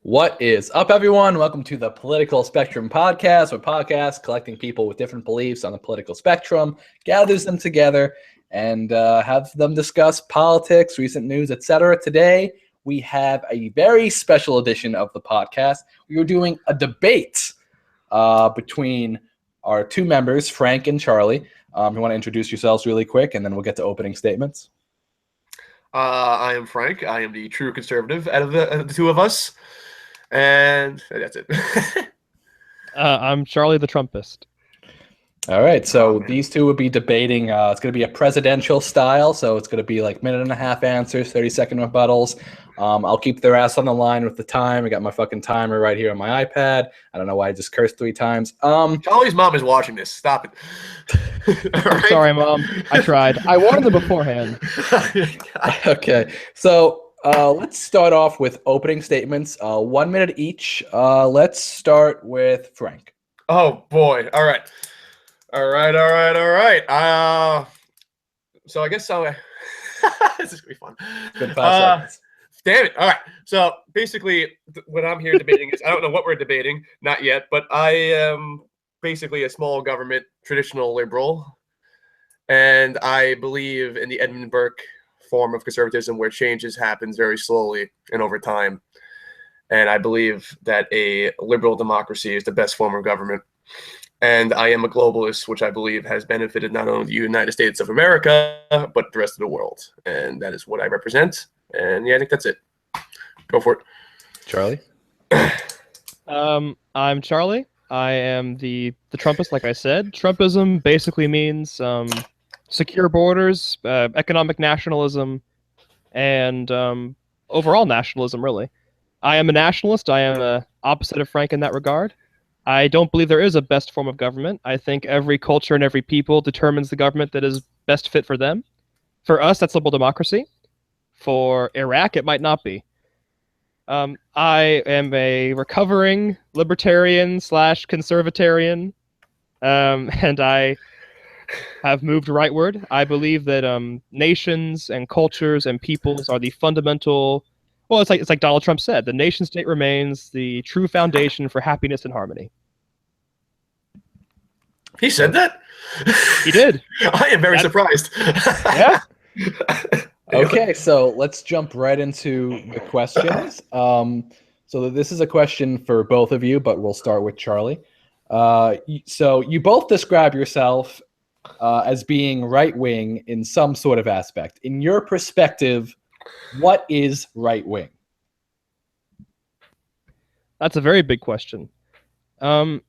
What is up, everyone? Welcome to the Political Spectrum Podcast, where podcast collecting people with different beliefs on the political spectrum, gathers them together, and have them discuss politics, recent news, etc. Today, we have a very special edition of the podcast. We are doing a debate between our two members, Frank and Charlie. You want to introduce yourselves really quick, and then we'll get to opening statements. I am Frank. I am the true conservative out of the two of us. And that's it. I'm Charlie the Trumpist. All right, so these two would be debating. It's going to be a presidential style, so it's going to be like minute and a half answers, 30-second rebuttals. I'll keep their ass on the line with the time. I got my fucking timer right here on my iPad. I don't know why I just cursed 3 times. Charlie's mom is watching this. Stop it. Right? Sorry, Mom. I tried. I warned them beforehand. Okay, so let's start off with opening statements. 1 minute each. Let's start with Frank. Oh, boy. All right. So I guess this is going to be fun. Good 5 seconds. Damn it. All right. So basically, what I'm here debating is, I don't know what we're debating, not yet, but I am basically a small government traditional liberal, and I believe in the Edmund Burke form of conservatism where changes happens very slowly and over time. And I believe that a liberal democracy is the best form of government. And I am a globalist, which I believe has benefited not only the United States of America, but the rest of the world. And that is what I represent. And yeah, I think that's it. Go for it. Charlie? I'm Charlie. I am the Trumpist, like I said. Trumpism basically means secure borders, economic nationalism, and overall nationalism, really. I am a nationalist. I am opposite of Frank in that regard. I don't believe there is a best form of government. I think every culture and every people determines the government that is best fit for them. For us, that's liberal democracy. For Iraq, it might not be. I am a recovering libertarian / conservatarian, and I have moved rightward. I believe that nations and cultures and peoples are the fundamental. Well, it's like Donald Trump said, the nation state remains the true foundation for happiness and harmony. He said that? He did. I am very surprised. Yeah. Okay, so let's jump right into the questions. So this is a question for both of you, but we'll start with Charlie. So you both describe yourself as being right-wing in some sort of aspect. In your perspective, what is right-wing? That's a very big question. I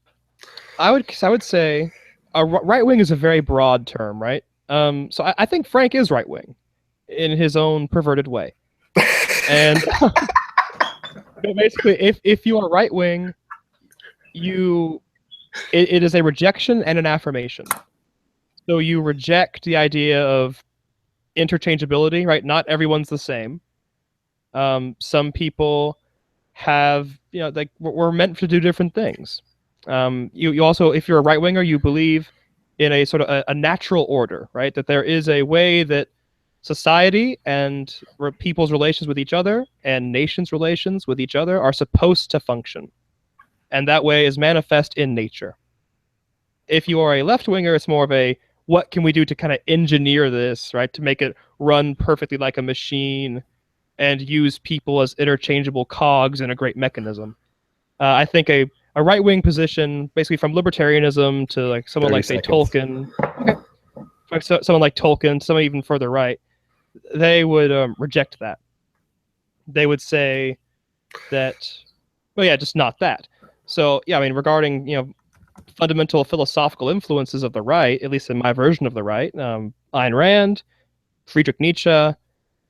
would say right-wing is a very broad term, right? So I think Frank is right-wing in his own perverted way. And basically, if you are right-wing, it is a rejection and an affirmation. So you reject the idea of interchangeability, right? Not everyone's the same. Some people have, like we're meant to do different things. You also, if you're a right winger, you believe in a sort of a natural order, right? That there is a way that society and people's relations with each other and nations' relations with each other are supposed to function, and that way is manifest in nature. If you are a left winger, it's more of a what can we do to kind of engineer this, right? To make it run perfectly like a machine and use people as interchangeable cogs in a great mechanism. I think a right-wing position, basically from libertarianism to like someone like, say, Tolkien, someone like Tolkien, someone even further right, they would reject that. They would say that, well, yeah, just not that. So, yeah, I mean, regarding, fundamental philosophical influences of the right, at least in my version of the right, Ayn Rand, Friedrich Nietzsche,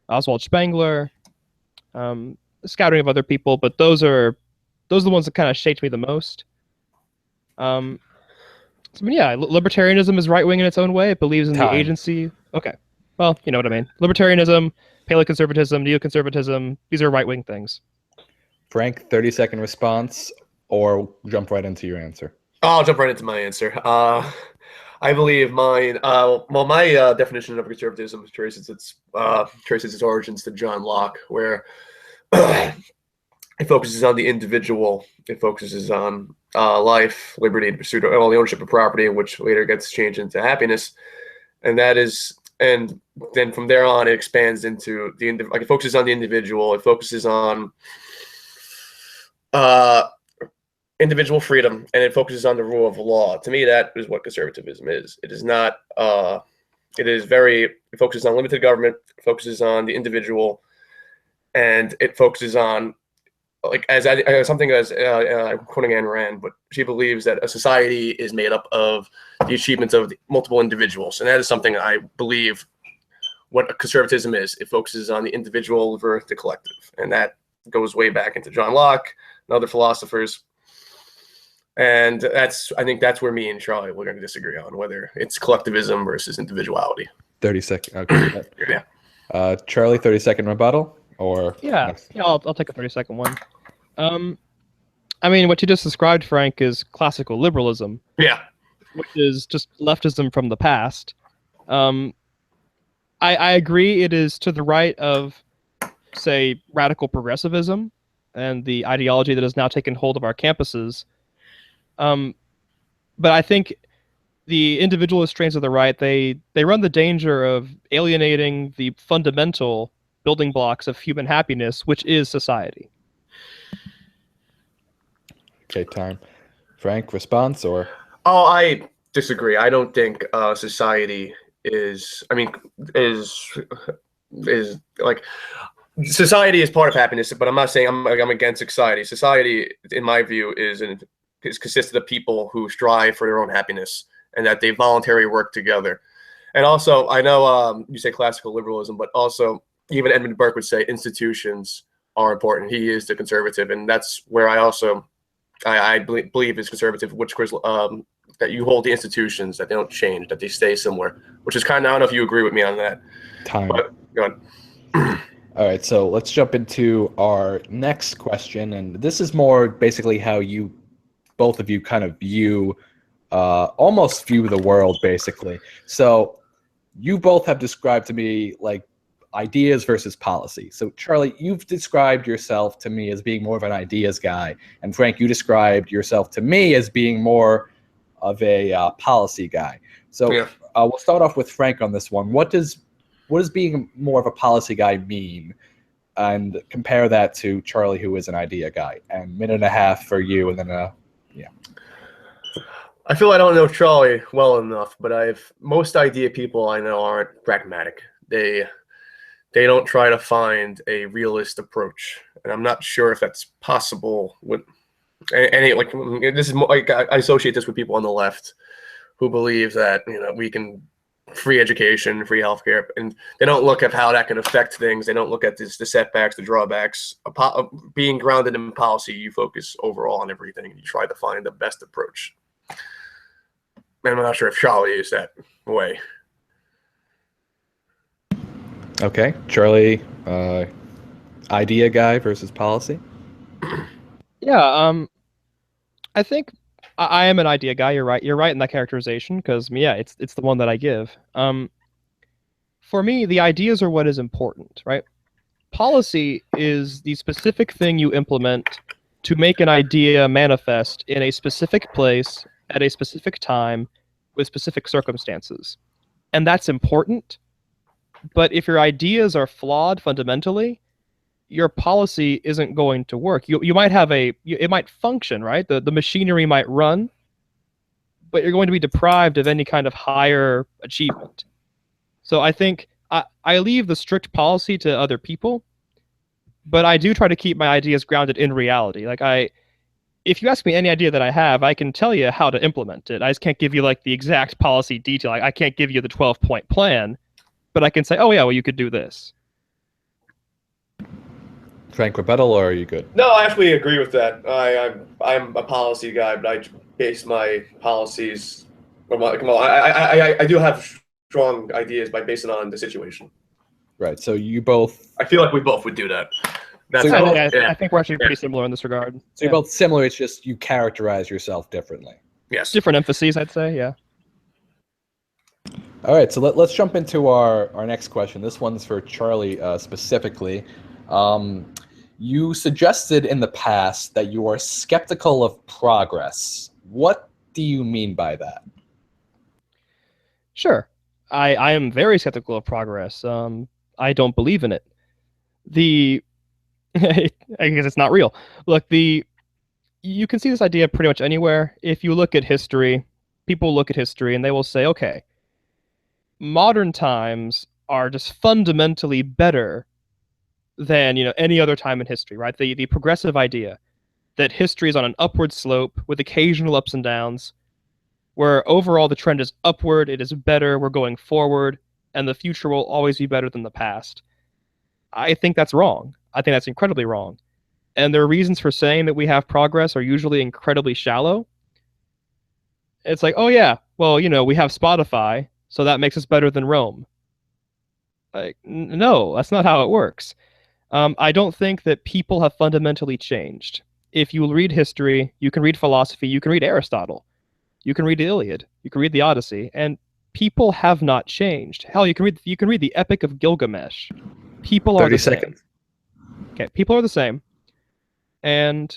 Oswald Spengler, a scouting of other people, but those are the ones that kind of shaped me the most. So, yeah, libertarianism is right-wing in its own way. It believes in the agency. Okay, well, you know what I mean. Libertarianism, paleoconservatism, neoconservatism, these are right-wing things. Frank, 30-second response, or jump right into your answer? I'll jump right into my answer. I believe mine. My definition of conservatism traces its origins to John Locke, where it focuses on the individual. It focuses on life, liberty, and pursuit of the ownership of property, which later gets changed into happiness. And that is, and then from there on, it expands into like it focuses on the individual. It focuses on individual freedom, and it focuses on the rule of law. To me, that is what conservatism is. It is not. It focuses on limited government. It focuses on the individual, and it focuses on, like, something as I'm quoting Ayn Rand, but she believes that a society is made up of the achievements of multiple individuals, and that is something I believe what conservatism is. It focuses on the individual versus the collective, and that goes way back into John Locke and other philosophers. And I think that's where me and Charlie we're going to disagree on whether it's collectivism versus individuality. 30 seconds. Okay. Yeah. Charlie, 30-second rebuttal, or Yeah, I'll take a 30-second one. I mean, what you just described, Frank, is classical liberalism. Yeah. Which is just leftism from the past. I agree it is to the right of, say, radical progressivism and the ideology that has now taken hold of our campuses. But I think the individualist strains of the right, they run the danger of alienating the fundamental building blocks of human happiness, which is society. Okay, time. Frank, response, or? Oh, I disagree. I don't think society is like, society is part of happiness, but I'm not saying I'm against society. Society, in my view, is consisted of people who strive for their own happiness and that they voluntarily work together. And also, I know you say classical liberalism, but also even Edmund Burke would say institutions are important. He is the conservative, and that's where I believe is conservative, which that you hold the institutions, that they don't change, that they stay similar, which is kind of, I don't know if you agree with me on that. Time. But go on. All right, so let's jump into our next question, and this is more basically how both of you kind of almost view the world, basically. So you both have described to me like ideas versus policy. So Charlie, you've described yourself to me as being more of an ideas guy, and Frank, you described yourself to me as being more of a policy guy. So yeah. We'll start off with Frank on this one. What does being more of a policy guy mean? And compare that to Charlie, who is an idea guy. And minute and a half for you, and then yeah. I feel I don't know Charlie well enough, but most idea people I know aren't pragmatic. They don't try to find a realist approach, and I'm not sure if that's possible with any, like, this is more, like, I associate this with people on the left who believe that, we can free education, free healthcare, and they don't look at how that can affect things. They don't look at the setbacks, the drawbacks. Being grounded in policy, you focus overall on everything, and you try to find the best approach. And I'm not sure if Charlie is that way. Okay, Charlie, idea guy versus policy. Yeah, I think I am an idea guy. You're right. You're right in that characterization, because yeah, it's the one that I give. For me, the ideas are what is important, right? Policy is the specific thing you implement to make an idea manifest in a specific place at a specific time with specific circumstances. And that's important. But if your ideas are flawed fundamentally, your policy isn't going to work. You might have it might function, right? The machinery might run, but you're going to be deprived of any kind of higher achievement. So I think I leave the strict policy to other people, but I do try to keep my ideas grounded in reality. Like, if you ask me any idea that I have, I can tell you how to implement it. I just can't give you like the exact policy detail. I can't give you the 12-point plan, but I can say, oh yeah, well, you could do this. Frank, rebuttal, or are you good? No, I actually agree with that. I'm a policy guy, but I base my policies. I do have strong ideas by basing on the situation. Right. So you both. I feel like we both would do that. That's So I think we're actually pretty similar in this regard. So you're both similar. It's just you characterize yourself differently. Yes. Different emphases, I'd say. Yeah. All right. So let's jump into our next question. This one's for Charlie specifically. You suggested in the past that you are skeptical of progress. What do you mean by that? Sure. I am very skeptical of progress. I don't believe in it. I guess it's not real. Look, you can see this idea pretty much anywhere. If you look at history, people look at history and they will say, okay, modern times are just fundamentally better than any other time in history, right? The progressive idea that history is on an upward slope with occasional ups and downs, where overall the trend is upward, it is better, we're going forward, and the future will always be better than the past. I think that's wrong. I think that's incredibly wrong. And their reasons for saying that we have progress are usually incredibly shallow. It's like, oh yeah, well, we have Spotify, so that makes us better than Rome. Like, no, that's not how it works. I don't think that people have fundamentally changed. If you read history, you can read philosophy, you can read Aristotle, you can read the Iliad, you can read the Odyssey, and people have not changed. Hell, you can read the Epic of Gilgamesh. People are 30 the seconds. same. Okay, people are the same, and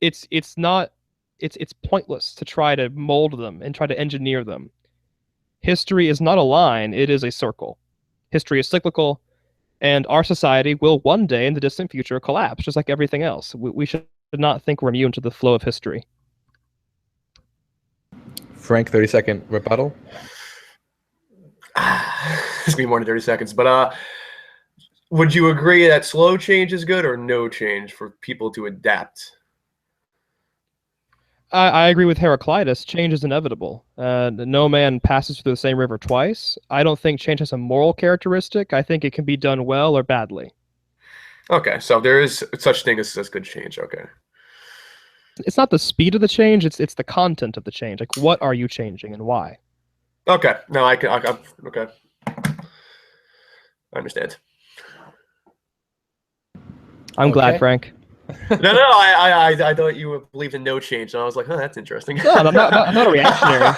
it's pointless to try to mold them and try to engineer them. History is not a line; it is a circle. History is cyclical, and our society will one day in the distant future collapse, just like everything else. We should not think we're immune to the flow of history. Frank, 30-second rebuttal. It's gonna be more than 30 seconds, but would you agree that slow change is good or no change for people to adapt? I agree with Heraclitus. Change is inevitable. No man passes through the same river twice. I don't think change has a moral characteristic. I think it can be done well or badly. Okay, so there is such thing as good change. Okay. It's not the speed of the change, it's the content of the change. Like, what are you changing and why? Okay. No, I okay. I understand. I'm glad, Okay. Frank. No, I thought you believed in no change, and I was like, that's interesting. No, I'm not a reactionary.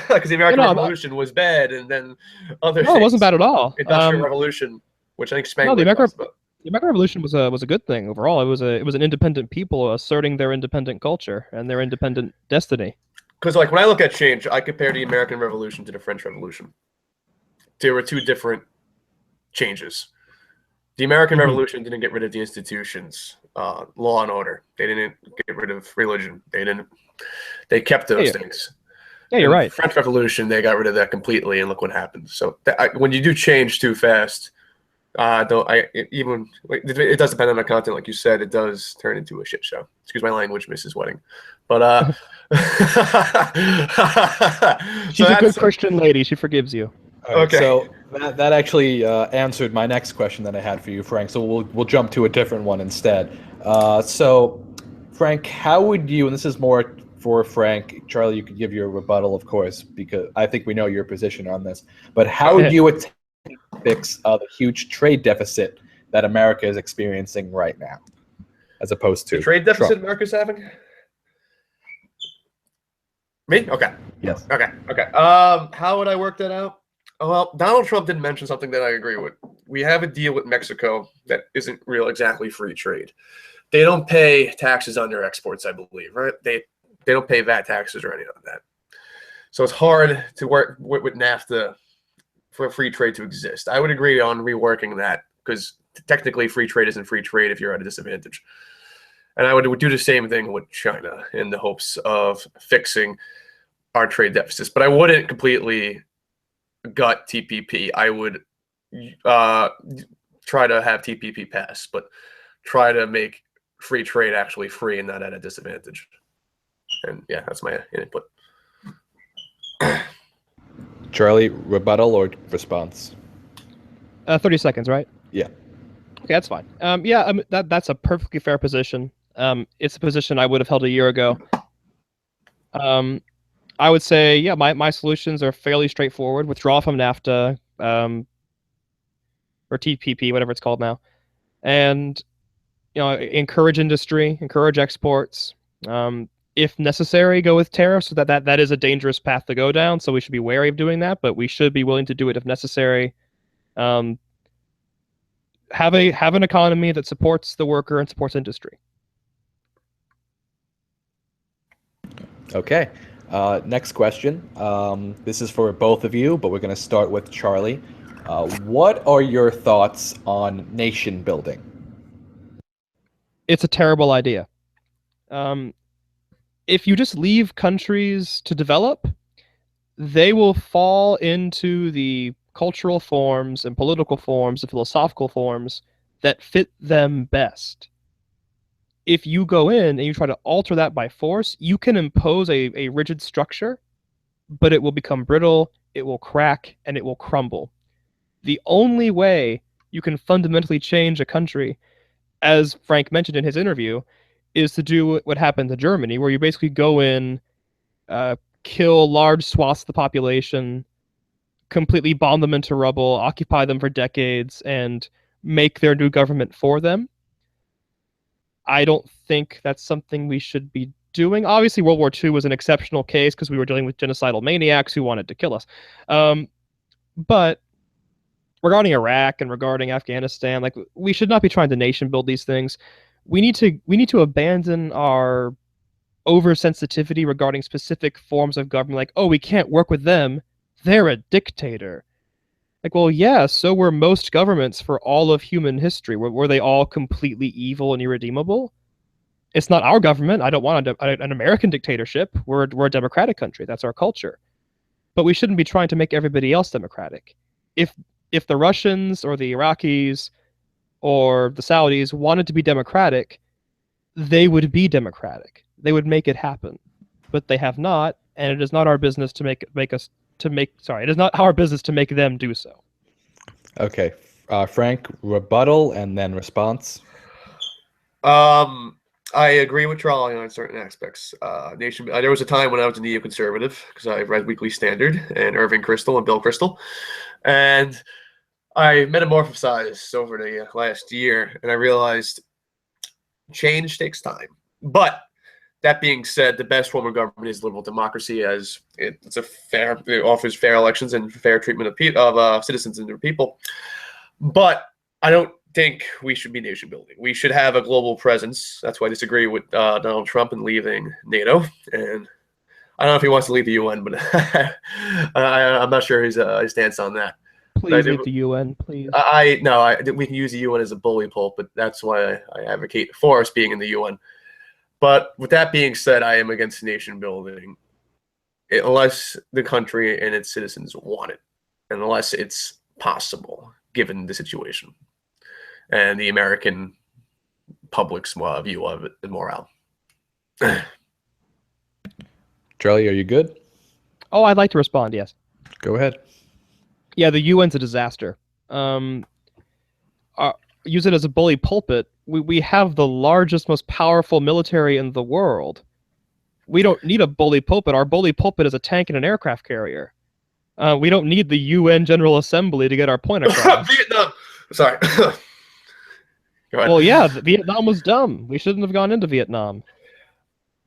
Because the American Revolution was bad, and then other No, it wasn't bad at all. Industrial Revolution, which I think No, Spangler talks about. the American Revolution was a good thing overall. It was an independent people asserting their independent culture and their independent destiny. Because like when I look at change, I compare the American Revolution to the French Revolution. There were two different changes. The American Revolution didn't get rid of the institutions, law and order. They didn't get rid of religion. They kept those things. Yeah, you're right. The French Revolution, they got rid of that completely, and look what happened. So when you do change too fast, it does depend on the content, like you said. It does turn into a shit show. Excuse my language, Mrs. Wedding, but she's a good Christian lady. She forgives you. Right, okay. So that actually answered my next question that I had for you, Frank. So we'll jump to a different one instead. So, Frank, how would you? And this is more for Frank. Charlie, you could give your rebuttal, of course, because I think we know your position on this. But how would you attempt to fix the huge trade deficit that America is experiencing right now, as opposed to the trade deficit Trump? America's having? Me? Okay. Yes. Okay. How would I work that out? Well, Donald Trump did mention something that I agree with. We have a deal with Mexico that isn't real exactly free trade. They don't pay taxes on their exports, I believe, right? They don't pay VAT taxes or any of that. So it's hard to work with NAFTA for free trade to exist. I would agree on reworking that because technically free trade isn't free trade if you're at a disadvantage. And I would do the same thing with China in the hopes of fixing our trade deficits. But I wouldn't completely gut TPP. I would try to have TPP pass, but try to make free trade actually free and not at a disadvantage. And yeah, that's my input. Charlie, rebuttal or response? 30 seconds, right? Yeah. Okay, that's fine. That's a perfectly fair position. It's a position I would have held a year ago. I would say, yeah, my solutions are fairly straightforward. Withdraw from NAFTA, or TPP, whatever it's called now, and encourage industry, encourage exports. If necessary, go with tariffs. So that is a dangerous path to go down. So we should be wary of doing that, but we should be willing to do it if necessary. have an economy that supports the worker and supports industry. Okay. Next question. This is for both of you, but we're going to start with Charlie. What are your thoughts on nation building? It's a terrible idea. If you just leave countries to develop, they will fall into the cultural forms and political forms and philosophical forms that fit them best. If you go in and you try to alter that by force, you can impose a rigid structure, but it will become brittle, it will crack, and it will crumble. The only way you can fundamentally change a country, as Frank mentioned in his interview, is to do what happened to Germany, where you basically go in, kill large swaths of the population, completely bomb them into rubble, occupy them for decades, and make their new government for them. I don't think that's something we should be doing. Obviously, World War II was an exceptional case because we were dealing with genocidal maniacs who wanted to kill us. But regarding Iraq and regarding Afghanistan, like, we should not be trying to nation build these things. We need to abandon our oversensitivity regarding specific forms of government. Like, oh, we can't work with them, they're a dictator. Like, well, yeah, so were most governments for all of human history. Were they all completely evil and irredeemable? It's not our government. I don't want an American dictatorship. We're a democratic country. That's our culture. But we shouldn't be trying to make everybody else democratic. If the Russians or the Iraqis or the Saudis wanted to be democratic, they would be democratic. They would make it happen. But they have not, and it is not our business to make it is not our business to make them do so. Okay. Frank, rebuttal and then response. I agree with Charlie on certain aspects. There was a time when I was a neoconservative because I read Weekly Standard and Irving Kristol and Bill Kristol, and I metamorphosized over the last year, and I realized change takes time. But that being said, the best form of government is liberal democracy, as it offers fair elections and fair treatment of citizens and their people. But I don't think we should be nation building. We should have a global presence. That's why I disagree with Donald Trump in leaving NATO. And I don't know if he wants to leave the UN, but I'm not sure his stance on that. Please leave the UN, please. We can use the UN as a bully pulpit. That's why I advocate for us being in the UN. But with that being said, I am against nation building unless the country and its citizens want it, and unless it's possible given the situation and the American public's view of it and morale. Charlie, are you good? Oh, I'd like to respond, yes. Go ahead. Yeah, the UN's a disaster. Use it as a bully pulpit. We have the largest, most powerful military in the world. We don't need a bully pulpit. Our bully pulpit is a tank and an aircraft carrier. We don't need the UN General Assembly to get our point across. Vietnam. Sorry. Well, yeah, Vietnam was dumb. We shouldn't have gone into Vietnam.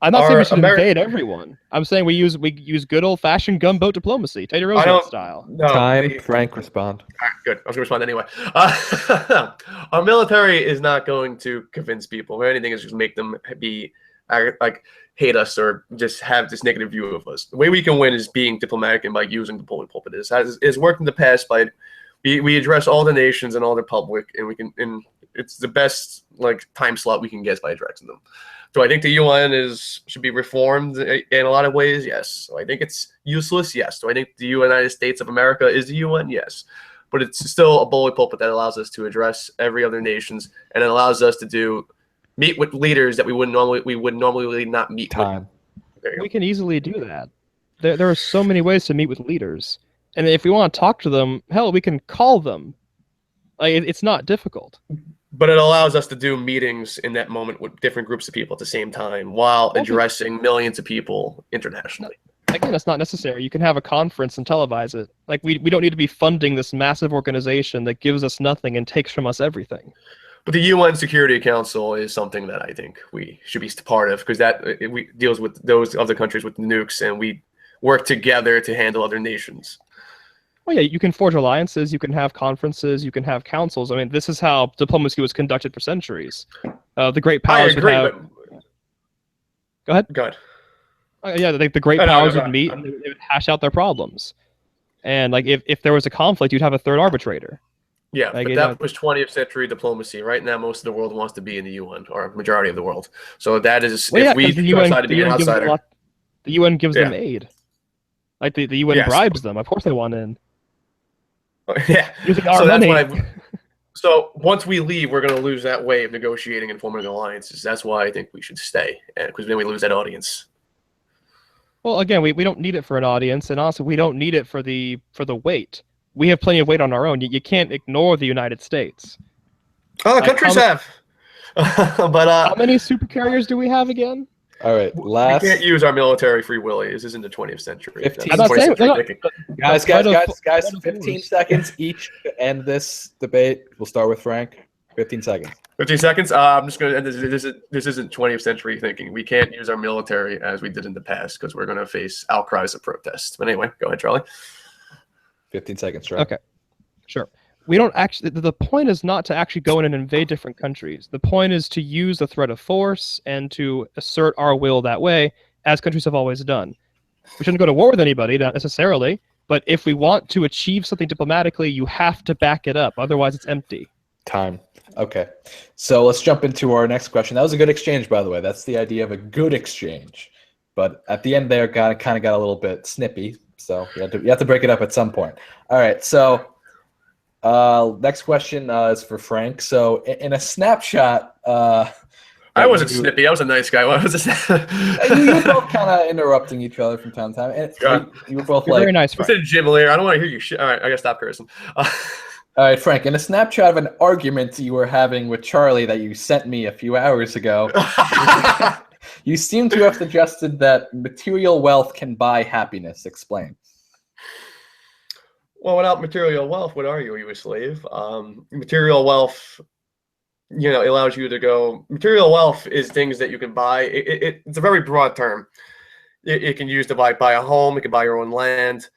I'm not saying we should invade everyone. I'm saying we use good old-fashioned gunboat diplomacy, Teddy Roosevelt style. Frank, respond. All right, good. I was going to respond anyway. Our military is not going to convince people or anything. Is just make them hate us or just have this negative view of us. The way we can win is being diplomatic and by using the bully pulpit. It's worked in the past by we address all the nations and all the public, and it's the best time slot we can get by addressing them. Do I think the UN should be reformed in a lot of ways? Yes. Do I think it's useless? Yes. Do I think the United States of America is the UN? Yes. But it's still a bully pulpit that allows us to address every other nations, and it allows us to meet with leaders that we would normally not meet with. We can easily do that. There are so many ways to meet with leaders, and if we want to talk to them, hell, we can call them. It's not difficult. But it allows us to do meetings in that moment with different groups of people at the same time while addressing millions of people internationally. Again, that's not necessary. You can have a conference and televise it. We don't need to be funding this massive organization that gives us nothing and takes from us everything. But the UN Security Council is something that I think we should be part of, because we deals with those other countries with nukes, and we work together to handle other nations. Well, yeah, you can forge alliances, you can have conferences, you can have councils. I mean, this is how diplomacy was conducted for centuries. The great I powers would agree, have. but Go ahead. go ahead. Yeah, the great No, no, powers go would ahead. meet and they would hash out their problems. And like if there was a conflict, you'd have a third arbitrator. Yeah, Like, but you know, that was 20th century diplomacy. Right now, most of the world wants to be in the UN, or majority of the world. So that is, well, yeah, if we 'cause the UN, decide to be an gives them a outsider, lot, the UN gives them Yeah. aid. Like the UN Yes. bribes them. Of course they want in. yeah. Using our So that's money. why. So once we leave, we're going to lose that way of negotiating and forming alliances. That's why I think we should stay, because then we lose that audience. Well, again, we don't need it for an audience, and also we don't need it for the weight. We have plenty of weight on our own. You can't ignore the United States. Oh, Like, countries have. But how many supercarriers do we have again? All right, we last can't use our military free willy. This isn't the 20th century. 15 That's I'm not 20th saying century thinking. guys, Threat guys, of 15 wars. seconds each to end this debate. We'll start with Frank. 15 seconds. 15 seconds. I'm just going to end this. This isn't 20th century thinking. We can't use our military as we did in the past because we're going to face outcries of protest. But anyway, go ahead, Charlie. 15 seconds, right? Okay, sure. We don't actually. The point is not to actually go in and invade different countries. The point is to use the threat of force and to assert our will that way, as countries have always done. We shouldn't go to war with anybody, not necessarily. But if we want to achieve something diplomatically, you have to back it up. Otherwise, it's empty. Time. Okay. So let's jump into our next question. That was a good exchange, by the way. That's the idea of a good exchange. But at the end there, kind of got a little bit snippy. So you have to break it up at some point. All right. So next question is for Frank. So in a snapshot, I wasn't snippy. I was a nice guy. What was this? you were both kind of interrupting each other from time to time, and you were both You're like, very nice, What's Frank. in Jim Lear? I don't want to hear you shit. All right, I gotta stop cursing. all right, Frank, in a snapshot of an argument you were having with Charlie that you sent me a few hours ago, you seem to have suggested that material wealth can buy happiness. Explain. Well, without material wealth, what are you? Are you a slave? Material wealth, it allows you to go. Material wealth is things that you can buy. It's a very broad term. It can use to buy a home. It can buy your own land.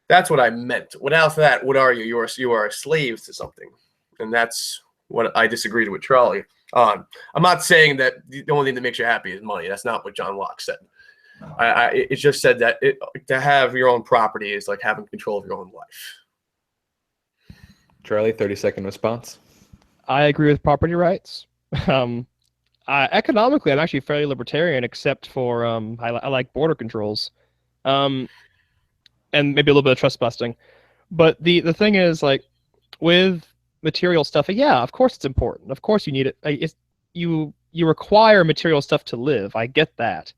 That's what I meant. Without that, what are you? You are a slave to something, and that's what I disagreed with Charlie on. I'm not saying that the only thing that makes you happy is money. That's not what John Locke said. It just said that to have your own property is like having control of your own life. Charlie, 30-second response. I agree with property rights. Economically, I'm actually fairly libertarian, except for I like border controls, and maybe a little bit of trust busting. But the thing is, like, with material stuff, yeah, of course it's important. Of course you need it. You require material stuff to live. I get that.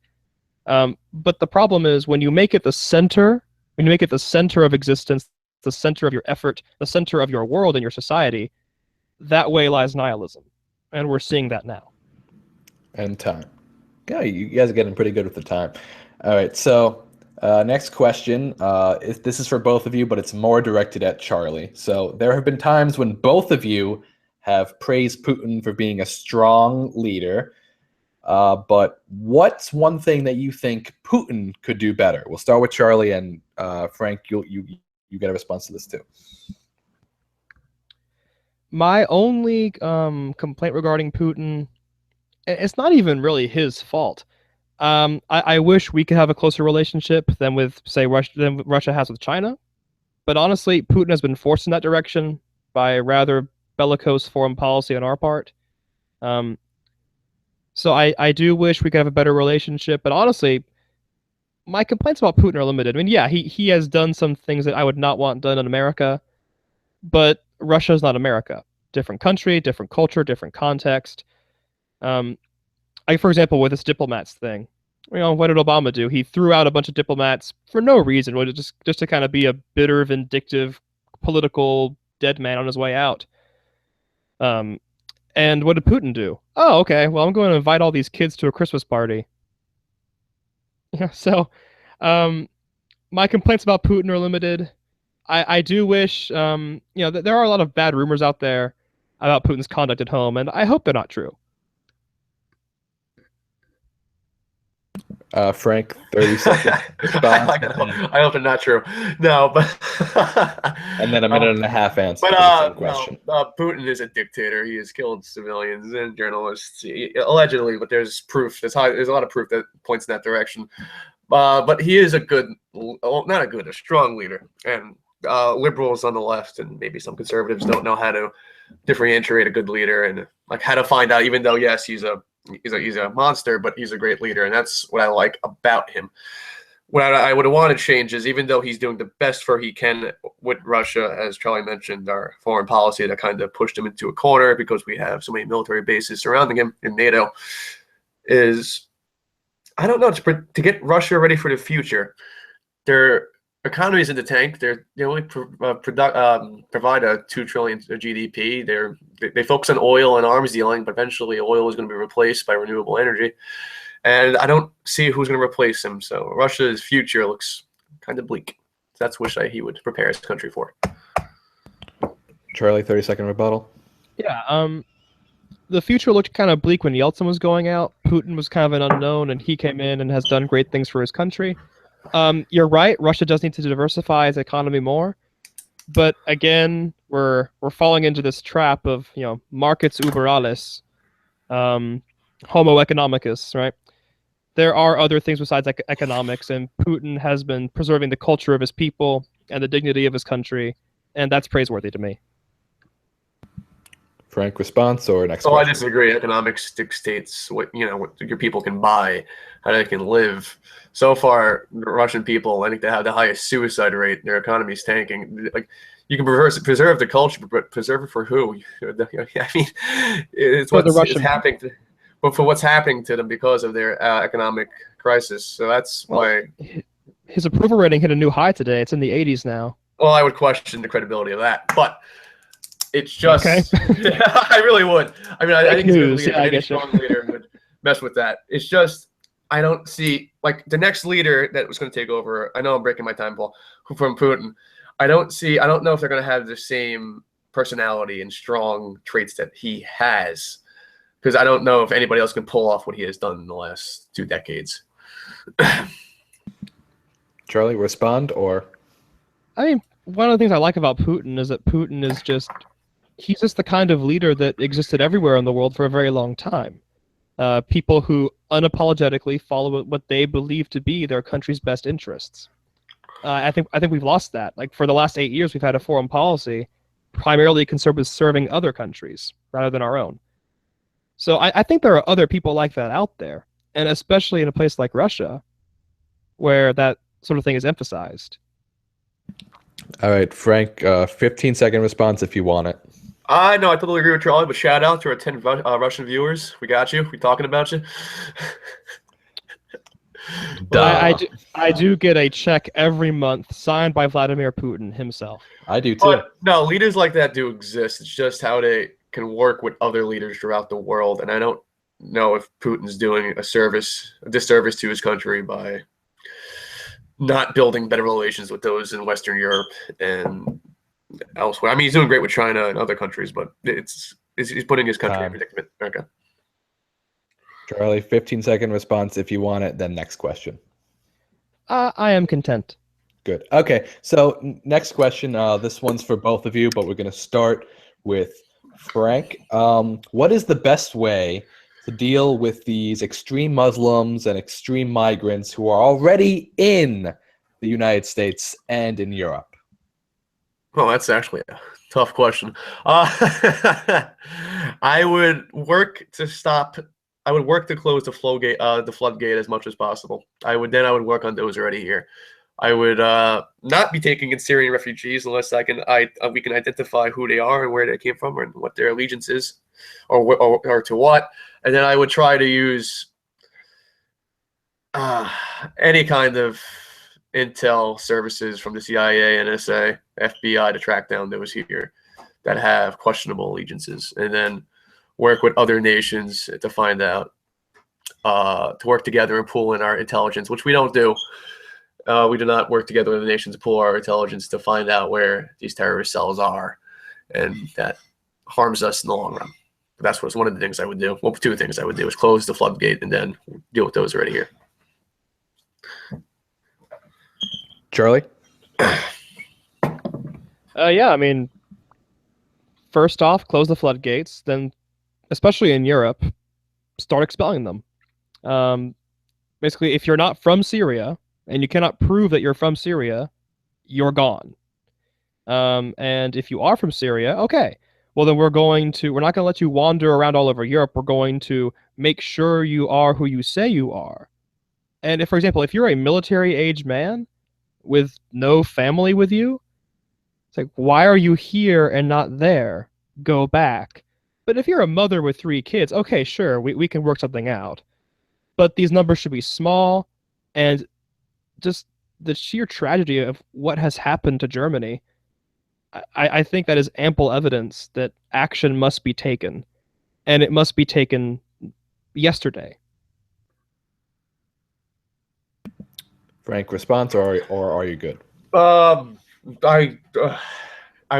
But the problem is when you make it the center of existence, the center of your effort, the center of your world and your society, that way lies nihilism. And we're seeing that now. And time. Yeah, you guys are getting pretty good with the time. All right, so next question. This is for both of you, but it's more directed at Charlie. So there have been times when both of you have praised Putin for being a strong leader. But what's one thing that you think Putin could do better? We'll start with Charlie, and Frank, you get a response to this too. My only complaint regarding Putin, it's not even really his fault. I wish we could have a closer relationship than Russia has with China. But honestly, Putin has been forced in that direction by rather bellicose foreign policy on our part. So I do wish we could have a better relationship. But honestly, my complaints about Putin are limited. I mean, yeah, he has done some things that I would not want done in America. But Russia is not America. Different country, different culture, different context. For example, with this diplomats thing, what did Obama do? He threw out a bunch of diplomats for no reason, just to kind of be a bitter, vindictive, political dead man on his way out. And what did Putin do? Oh, okay. Well, I'm going to invite all these kids to a Christmas party. Yeah. So, my complaints about Putin are limited. I do wish, there are a lot of bad rumors out there about Putin's conduct at home, and I hope they're not true. Frank, 30 seconds response, I hope it's not true. No, but and then a minute and a half answer But for the same question. Putin is a dictator. He has killed civilians and journalists, allegedly. But there's proof. There's a lot of proof that points in that direction. But he is a strong leader. And liberals on the left and maybe some conservatives don't know how to differentiate a good leader and like how to find out. Even though yes, he's a monster, but he's a great leader, and that's what I like about him. What I would want to change is, even though he's doing the best for he can with Russia, as Charlie mentioned, our foreign policy that kind of pushed him into a corner because we have so many military bases surrounding him in NATO, is, I don't know, to get Russia ready for the future. Their economy is in the tank. They only provide a 2 trillion GDP. They focus on oil and arms dealing, but eventually oil is going to be replaced by renewable energy. And I don't see who's going to replace him. So Russia's future looks kind of bleak. That's what he would prepare his country for. Charlie, 30-second rebuttal. Yeah. The future looked kind of bleak when Yeltsin was going out. Putin was kind of an unknown, and he came in and has done great things for his country. You're right. Russia does need to diversify its economy more. But again, we're falling into this trap of, markets uber alles, homo economicus, right? There are other things besides economics, and Putin has been preserving the culture of his people and the dignity of his country, and that's praiseworthy to me. Frank, response or next question? I disagree. Economics dictates what your people can buy, how they can live. So far, the Russian people, I think they have the highest suicide rate. Their economy is tanking. Like, you can preserve the culture, but preserve it for who? I mean, it's what's happening. But for what's happening to them because of their economic crisis. So that's why his approval rating hit a new high today. It's in the 80s now. Well, I would question the credibility of that, but it's just okay. I really would. I mean, I think he's a good leader. Any strong leader would mess with that. It's just I don't see, like, the next leader that was going to take over. I know I'm breaking my time, Paul, from Putin. I don't know if they're going to have the same personality and strong traits that he has. Because I don't know if anybody else can pull off what he has done in the last 2 decades. Charlie, respond or? I mean, one of the things I like about Putin is that Putin is he's just the kind of leader that existed everywhere in the world for a very long time. People who unapologetically follow what they believe to be their country's best interests. I think we've lost that. Like, for the last 8 years, we've had a foreign policy primarily concerned with serving other countries rather than our own. So I think there are other people like that out there, and especially in a place like Russia, where that sort of thing is emphasized. All right, Frank, 15-second response if you want it. No, I totally agree with Charlie, but shout out to our 10 Russian viewers. We got you. We talking about you. Well, I do get a check every month signed by Vladimir Putin himself. I do too. But no, leaders like that do exist. It's just how they can work with other leaders throughout the world, and I don't know if Putin's doing a disservice to his country by not building better relations with those in Western Europe and elsewhere. I mean, he's doing great with China and other countries, but he's putting his country in predicament. Okay. Charlie, 15-second response if you want it, then next question. I am content. Good. Okay, so next question. This one's for both of you, but we're going to start with Frank. What is the best way to deal with these extreme Muslims and extreme migrants who are already in the United States and in Europe? Well, that's actually a tough question. I would work to close the floodgate as much as possible. I would work on those already here. I would not be taking in Syrian refugees unless we can identify who they are and where they came from and what their allegiance is, or to what. And then I would try to use any kind of intel services from the CIA, NSA, FBI to track down those here that have questionable allegiances, and then work with other nations to find out, to work together and pool in our intelligence, which we don't do. We do not work together with the nations to pool our intelligence to find out where these terrorist cells are, and that harms us in the long run. But that's one of the things I would do. Well, 2 things I would do is close the floodgate and then deal with those already here. Charlie? Yeah, I mean, first off, close the floodgates. Then, especially in Europe, start expelling them. Basically, if you're not from Syria and you cannot prove that you're from Syria, you're gone. And if you are from Syria, okay, well then we're not going to let you wander around all over Europe. We're going to make sure you are who you say you are. And if, for example, if you're a military-age man with no family with you, it's like, why are you here and not there? Go back. But if you're a mother with 3 kids, okay, sure, we can work something out. But these numbers should be small, and just the sheer tragedy of what has happened to Germany, I think that is ample evidence that action must be taken, and it must be taken yesterday. Frank, response, or are you good? I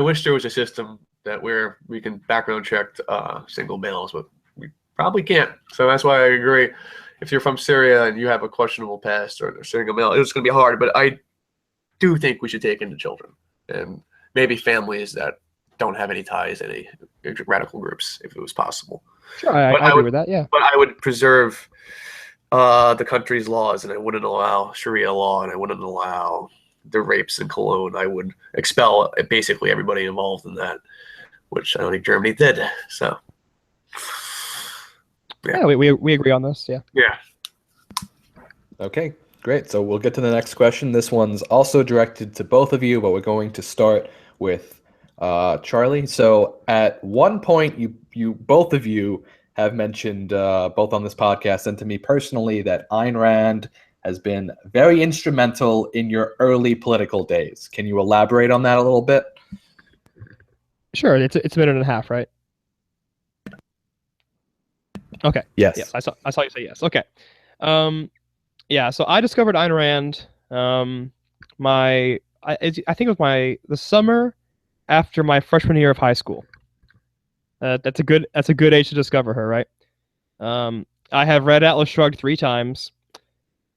wish there was a system that where we can background check single males, but we probably can't. So that's why I agree. If you're from Syria and you have a questionable past or a single male, it's going to be hard. But I do think we should take in the children and maybe families that don't have any ties to any radical groups, if it was possible. Sure, I agree with that. Yeah, but I would preserve the country's laws, and I wouldn't allow Sharia law, and I wouldn't allow the rapes in Cologne. I would expel basically everybody involved in that, which I don't think Germany did. So, yeah, we agree on this. Yeah. Yeah. Okay, great. So we'll get to the next question. This one's also directed to both of you, but we're going to start with Charlie. So at one point, you both of you have mentioned both on this podcast and to me personally that Ayn Rand has been very instrumental in your early political days. Can you elaborate on that a little bit? Sure. It's a minute and a half, right? Okay. Yes. Yes, I saw you say yes. Okay. Yeah. So I discovered Ayn Rand. I think it was the summer after my freshman year of high school. That's a good age to discover her, right? I have read Atlas Shrugged 3 times,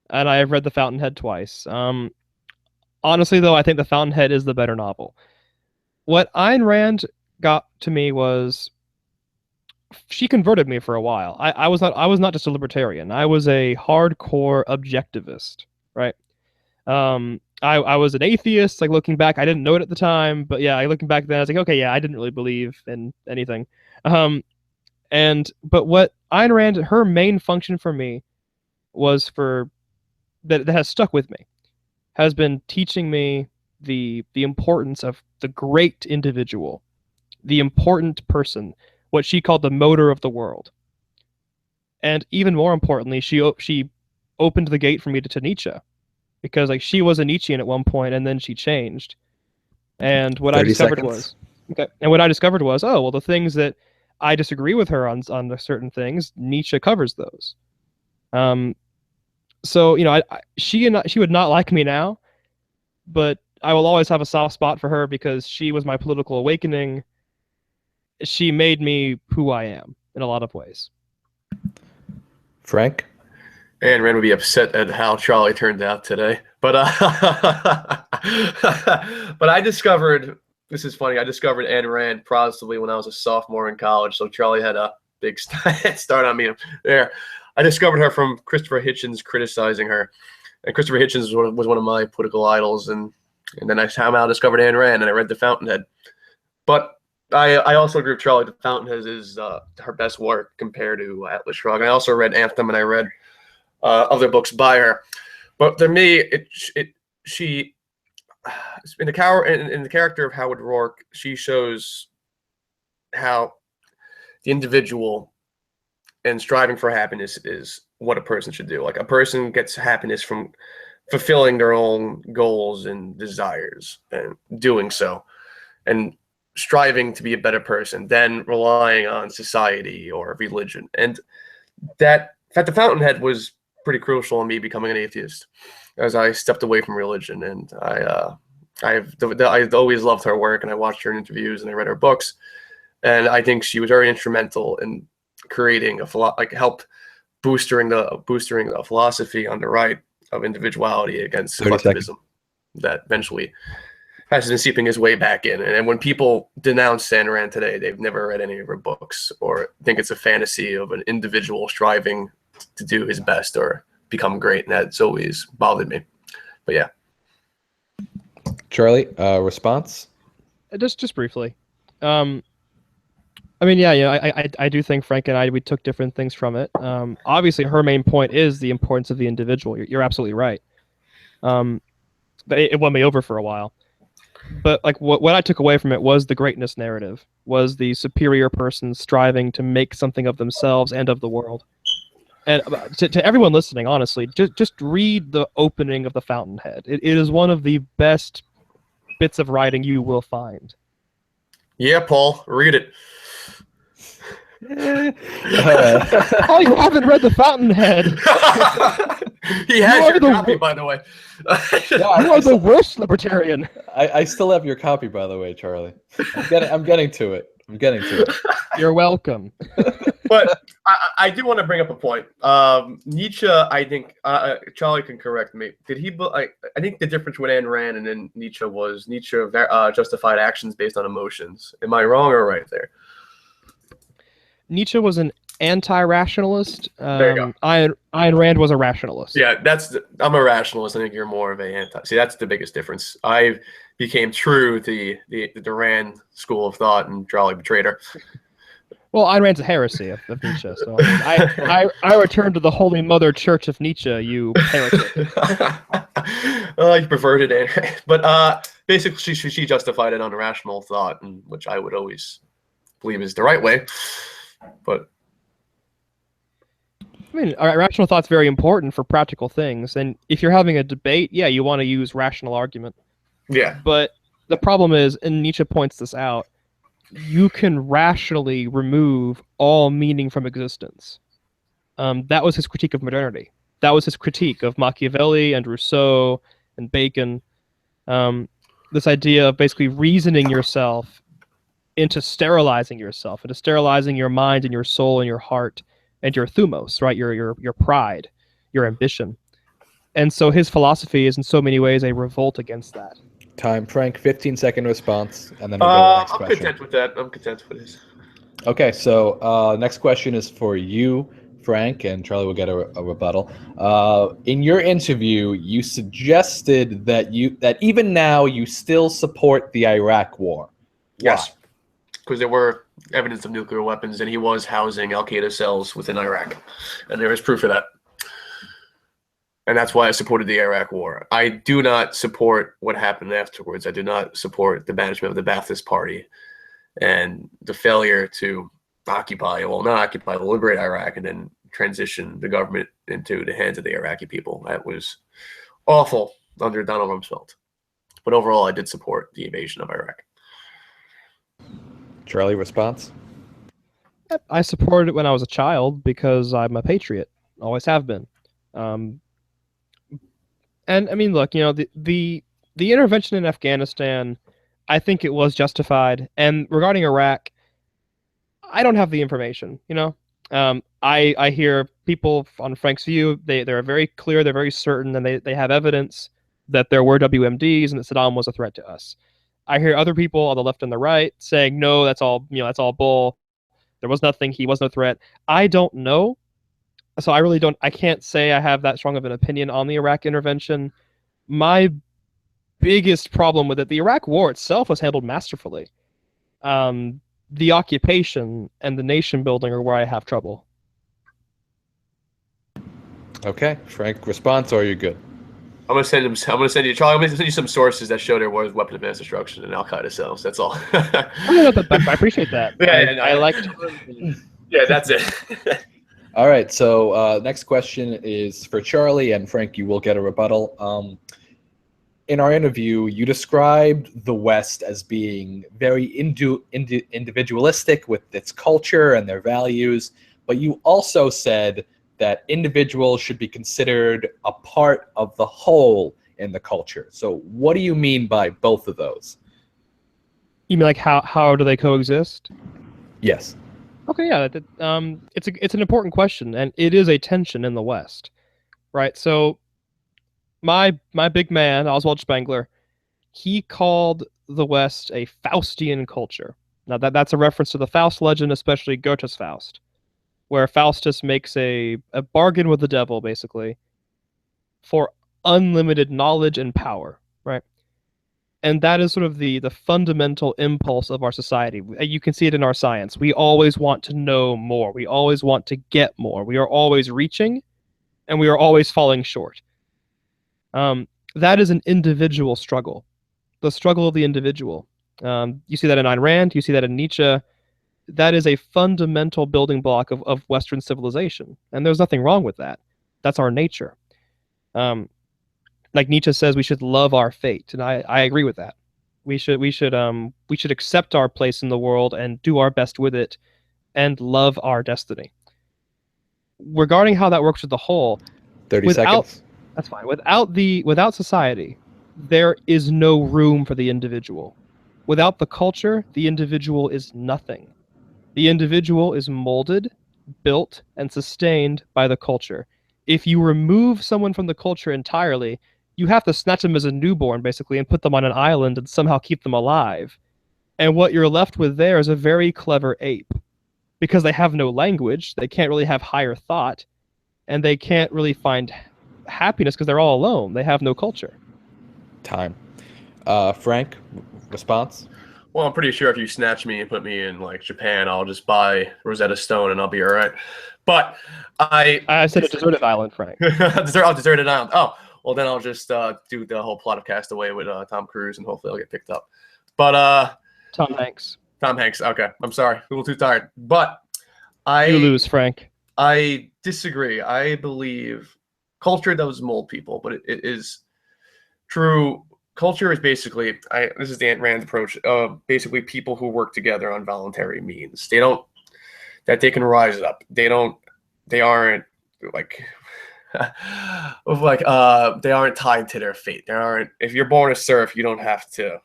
and I have read The Fountainhead twice. Honestly, though, I think The Fountainhead is the better novel. What Ayn Rand got to me was she converted me for a while. I was not just a libertarian. I was a hardcore objectivist, right? I was an atheist. Like looking back, I didn't know it at the time, but yeah, looking back then, I was like, okay, yeah, I didn't really believe in anything. But what Ayn Rand, her main function for me was that has stuck with me, has been teaching me the importance of the great individual, the important person, what she called the motor of the world. And even more importantly, she opened the gate for me to Nietzsche, because like she was a Nietzschean at one point and then she changed. And what I discovered was oh well, the things that I disagree with her on certain things, Nietzsche covers those. So she would not like me now, but I will always have a soft spot for her because she was my political awakening. She made me who I am in a lot of ways. Frank? Ayn Rand would be upset at how Charlie turned out today. But but I discovered, this is funny, I discovered Ayn Rand possibly when I was a sophomore in college. So Charlie had a big start on me there. I discovered her from Christopher Hitchens criticizing her. And Christopher Hitchens was one of my political idols. And then I somehow discovered Ayn Rand and I read The Fountainhead. But I also agree with Charlie. The Fountainhead is her best work compared to Atlas Shrugged. I also read Anthem and I read other books by her. But to me, she in the character of Howard Rourke, she shows how the individual and striving for happiness is what a person should do. Like a person gets happiness from fulfilling their own goals and desires and doing so, and striving to be a better person than relying on society or religion. And that, in fact, The Fountainhead was pretty crucial in me becoming an atheist as I stepped away from religion. And I've always loved her work, and I watched her in interviews and I read her books. And I think she was very instrumental in creating help boosting the philosophy on the right. of individuality against 30 seconds. collectivism that eventually has been seeping his way back in. And when people denounce Ayn Rand today, they've never read any of her books or think it's a fantasy of an individual striving to do his best or become great. And that's always bothered me. But yeah. Charlie, response? Just briefly. I mean, yeah, I do think Frank and we took different things from it. Obviously, her main point is the importance of the individual. You're absolutely right. But it won me over for a while. But like what I took away from it was the greatness narrative, was the superior person striving to make something of themselves and of the world. And to everyone listening, honestly, just read the opening of The Fountainhead. It is one of the best bits of writing you will find. Yeah, Paul, read it. Oh, you haven't read The Fountainhead. He has your copy, by the way. You are the worst libertarian. I still have your copy, by the way, Charlie. I'm getting to it. You're welcome. But I do want to bring up a point. Nietzsche, I think, Charlie can correct me. Did he? I think the difference with Ayn Rand and then Nietzsche was Nietzsche justified actions based on emotions. Am I wrong or right there? Nietzsche was an anti-rationalist. There you go. Ayn Rand was a rationalist. Yeah, I'm a rationalist. I think you're more of a anti. See, that's the biggest difference. I became true to the Rand school of thought, and Charlie betrayed her. Well, Ayn Rand's a heresy of Nietzsche. So I return to the Holy Mother Church of Nietzsche, you heretic. You perverted it. But basically, she justified it on rational thought, which I would always believe is the right way. But I mean, rational thought's very important for practical things. And if you're having a debate, yeah, you want to use rational argument. Yeah. But the problem is, and Nietzsche points this out, you can rationally remove all meaning from existence. That was his critique of modernity. That was his critique of Machiavelli and Rousseau and Bacon. This idea of basically reasoning yourself into sterilizing yourself, into sterilizing your mind and your soul and your heart and your thumos, right? Your pride, your ambition. And so his philosophy is in so many ways a revolt against that. Time, Frank. 15-second response, and then we'll go to the next I'm question. content with that. I'm content with this. Okay, so next question is for you, Frank, and Charlie will get a rebuttal. In your interview, you suggested that even now you still support the Iraq War. Yes, because there were evidence of nuclear weapons, and he was housing Al-Qaeda cells within Iraq, and there is proof of that. And that's why I supported the Iraq War. I do not support what happened afterwards. I do not support the management of the Ba'athist Party and the failure to not occupy, liberate Iraq and then transition the government into the hands of the Iraqi people. That was awful under Donald Rumsfeld. But overall, I did support the invasion of Iraq. Charlie, response? I supported it when I was a child because I'm a patriot. Always have been. And I mean, look, the intervention in Afghanistan, I think it was justified. And regarding Iraq, I don't have the information. I hear people on Frank's view. They're very clear. They're very certain, and they have evidence that there were WMDs and that Saddam was a threat to us. I hear other people on the left and the right saying, no, that's all bull. There was nothing. He was no threat. I don't know. So I can't say I have that strong of an opinion on the Iraq intervention. My biggest problem with it, the Iraq war itself was handled masterfully. The occupation and the nation building are where I have trouble. Okay, Frank, response, or are you good? I'm gonna send you, Charlie. I'm gonna send you some sources that show there was weapons of mass destruction in Al-Qaeda cells. That's all. I appreciate that. I like it. Yeah, that's it. All right, so next question is for Charlie, and Frank, you will get a rebuttal. In our interview, you described the West as being very individualistic with its culture and their values, but you also said that individuals should be considered a part of the whole in the culture. So what do you mean by both of those? You mean like how do they coexist? Yes. Okay, yeah, it's an important question, and it is a tension in the West, right? So my big man, Oswald Spengler, he called the West a Faustian culture. Now that's a reference to the Faust legend, especially Goethe's Faust, where Faustus makes a bargain with the devil, basically, for unlimited knowledge and power, right? And that is sort of the fundamental impulse of our society. You can see it in our science. We always want to know more. We always want to get more. We are always reaching, and we are always falling short. That is an individual struggle, the struggle of the individual. You see that in Ayn Rand. You see that in Nietzsche. That is a fundamental building block of Western civilization, and there's nothing wrong with that. That's our nature. Like Nietzsche says, we should love our fate, and I agree with that. We should accept our place in the world and do our best with it, and love our destiny. Regarding how that works with the whole, 30 seconds. That's fine. Without society, there is no room for the individual. Without the culture, the individual is nothing. The individual is molded, built, and sustained by the culture. If you remove someone from the culture entirely, you have to snatch them as a newborn, basically, and put them on an island and somehow keep them alive. And what you're left with there is a very clever ape. Because they have no language, they can't really have higher thought, and they can't really find happiness because they're all alone. They have no culture. Time. Frank, response? Well, I'm pretty sure if you snatch me and put me in like Japan, I'll just buy Rosetta Stone and I'll be all right. But I said a deserted island, Frank. Deserted island. Oh, well then I'll just do the whole plot of Castaway with Tom Cruise and hopefully I'll get picked up. But Tom Hanks. Tom Hanks. Okay, I'm sorry, a little too tired. But you lose, Frank. I disagree. I believe culture does mold people, but it is true. Culture is basically, this is the Ayn Rand approach, basically people who work together on voluntary means. They can rise up. They aren't like, they aren't tied to their fate. If you're born a serf, you don't have to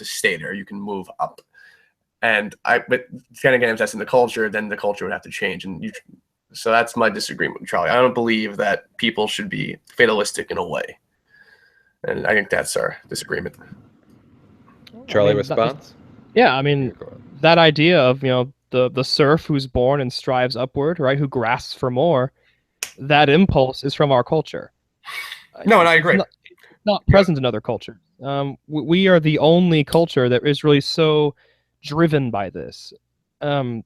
stay there. You can move up. But then again, if that's in the culture, then the culture would have to change. So that's my disagreement with Charlie. I don't believe that people should be fatalistic in a way. And I think that's our disagreement. Charlie, response? Yeah, I mean, that idea of, the serf who's born and strives upward, right, who grasps for more, that impulse is from our culture. No, and I agree. Not present in other cultures. We are the only culture that is really so driven by this. I'm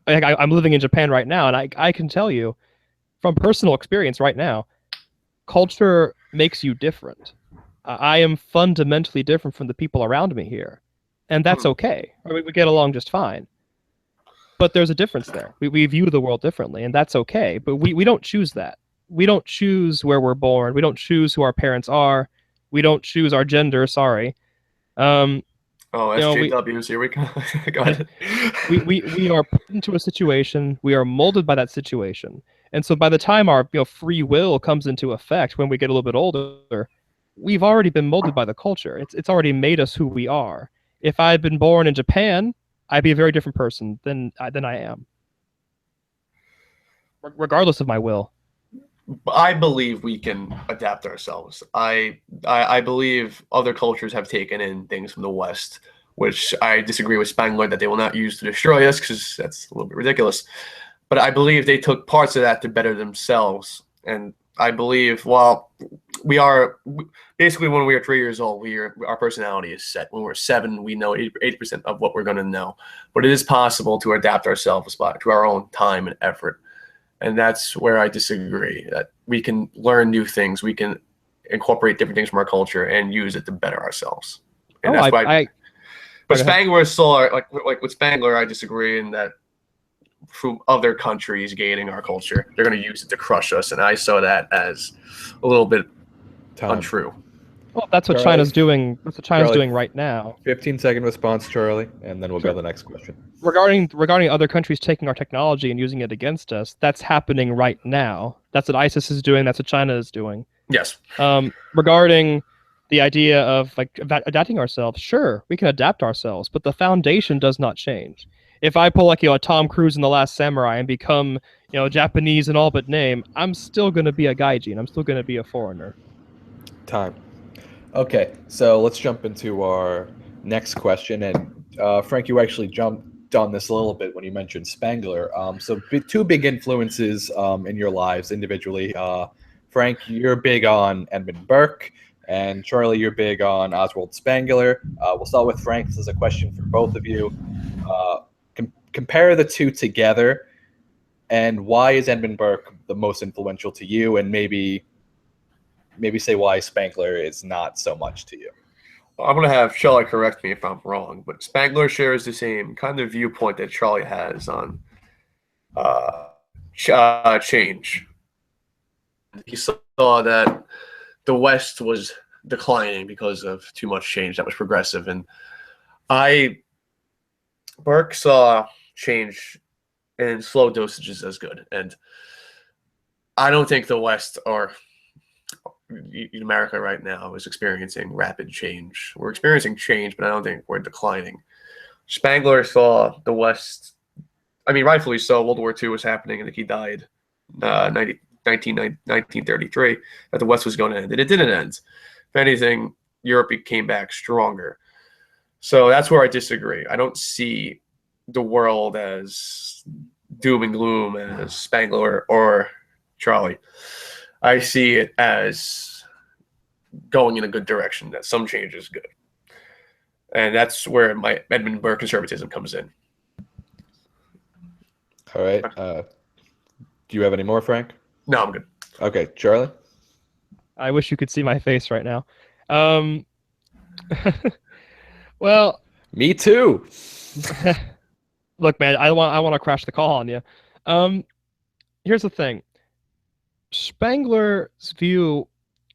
living in Japan right now, and I can tell you from personal experience right now, culture makes you different. I am fundamentally different from the people around me here, and that's okay. I mean, we get along just fine. But there's a difference there. We view the world differently, and that's okay. But we don't choose that. We don't choose where we're born. We don't choose who our parents are. We don't choose our gender. Sorry. SJWs, here we go. Go ahead. we are put into a situation. We are molded by that situation. And so by the time our free will comes into effect when we get a little bit older, we've already been molded by the culture. It's already made us who we are. If I had been born in Japan, I'd be a very different person than I am, regardless of my will. I believe we can adapt ourselves. I believe other cultures have taken in things from the West, which I disagree with Spengler that they will not use to destroy us, because that's a little bit ridiculous. But I believe they took parts of that to better themselves. And I believe, we are basically, when we are 3 years old, our personality is set. When we're 7, we know 80% of what we're going to know. But it is possible to adapt ourselves to our own time and effort. And that's where I disagree, that we can learn new things. We can incorporate different things from our culture and use it to better ourselves. And that's why. But Spengler is still, like with Spengler, I disagree in that from other countries gaining our culture, they're going to use it to crush us. And I saw that as a little bit untrue. Well, that's what China's doing. That's what China's doing right now. 15-second response, Charlie, and then we'll go to the next question. Regarding other countries taking our technology and using it against us, that's happening right now. That's what ISIS is doing. That's what China is doing. Yes. Regarding the idea of adapting ourselves, sure, we can adapt ourselves, but the foundation does not change. If I pull a Tom Cruise in The Last Samurai and become Japanese in all but name, I'm still going to be a gaijin. I'm still going to be a foreigner. time. Okay, so let's jump into our next question. And Frank, you actually jumped on this a little bit when you mentioned Spangler. Two big influences in your lives individually. Frank, you're big on Edmund Burke, and Charlie, you're big on Oswald Spangler. We'll start with Frank. This is a question for both of you. Compare the two together, and why is Edmund Burke the most influential to you, and maybe say why Spangler is not so much to you. I'm going to have Charlie correct me if I'm wrong, but Spangler shares the same kind of viewpoint that Charlie has on change. He saw that the West was declining because of too much change that was progressive. And Burke saw change in slow dosages as good. And I don't think the West or America right now is experiencing rapid change. We're experiencing change, but I don't think we're declining. Spangler saw the West, rightfully so. World War II was happening. I think he died 1933, that the West was going to end. And it didn't end. If anything, Europe came back stronger. So that's where I disagree. I don't see the world as doom and gloom as Spangler or Charlie. I see it as going in a good direction, that some change is good. And that's where my Edmund Burke conservatism comes in. All right. Do you have any more, Frank? No, I'm good. Okay, Charlie? I wish you could see my face right now. Well, me too. Look, man, I want to crash the call on you. Here's the thing. Spangler's view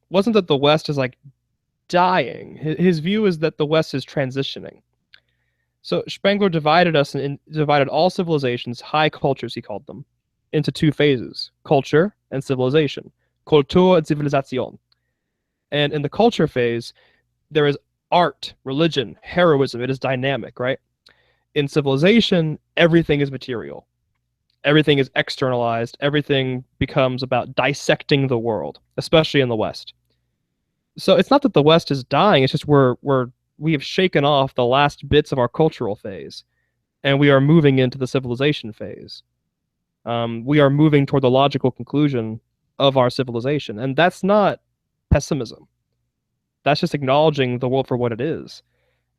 wasn't that the West is like dying. His view is that the West is transitioning. So Spangler divided us and divided all civilizations, high cultures he called them, into two phases: culture and civilization. Kultur and Zivilisation. And in the culture phase, there is art, religion, heroism. It is dynamic, right? In civilization, everything is material. Everything is externalized. Everything becomes about dissecting the world, especially in the West. So it's not that the West is dying. It's just we have shaken off the last bits of our cultural phase, and we are moving into the civilization phase. We are moving toward the logical conclusion of our civilization, and that's not pessimism. That's just acknowledging the world for what it is,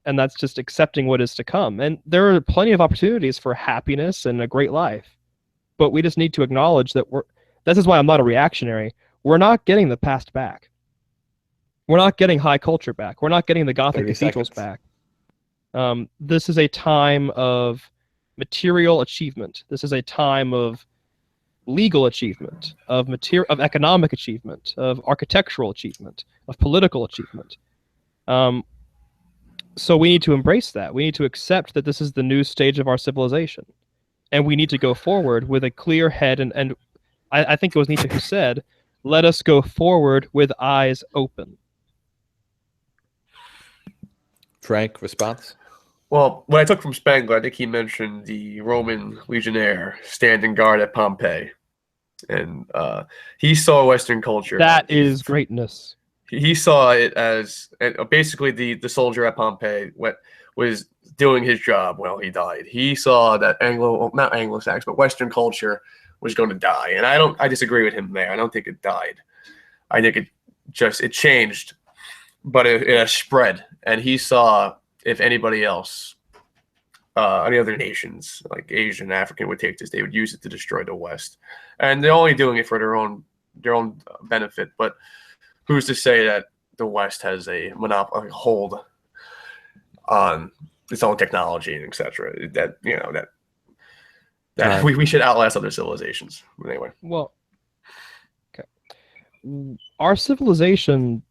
and that's just accepting what is to come. And there are plenty of opportunities for happiness and a great life, but we just need to acknowledge that this is why I'm not a reactionary. We're not getting the past back. We're not getting high culture back. We're not getting the Gothic cathedrals back. This is a time of material achievement. This is a time of legal achievement, of economic achievement, of architectural achievement, of political achievement. So we need to embrace that. We need to accept that this is the new stage of our civilization. And we need to go forward with a clear head. And I think it was Nietzsche who said, let us go forward with eyes open. Frank, response? Well, what I took from Spangler, I think he mentioned the Roman legionnaire standing guard at Pompeii. And he saw Western culture. That is greatness. He saw it as basically the soldier at Pompeii was doing his job while he died. He saw that not Anglo-Saxon, but Western culture was going to die. And I disagree with him there. I don't think it died. I think it changed, but it has spread. And he saw if anybody else, any other nations like Asian and African would take this, they would use it to destroy the West. And they're only doing it for their own benefit. But who's to say that the West has a monopoly hold on its own technology and etc. That we should outlast other civilizations anyway. Well, okay. Our civilization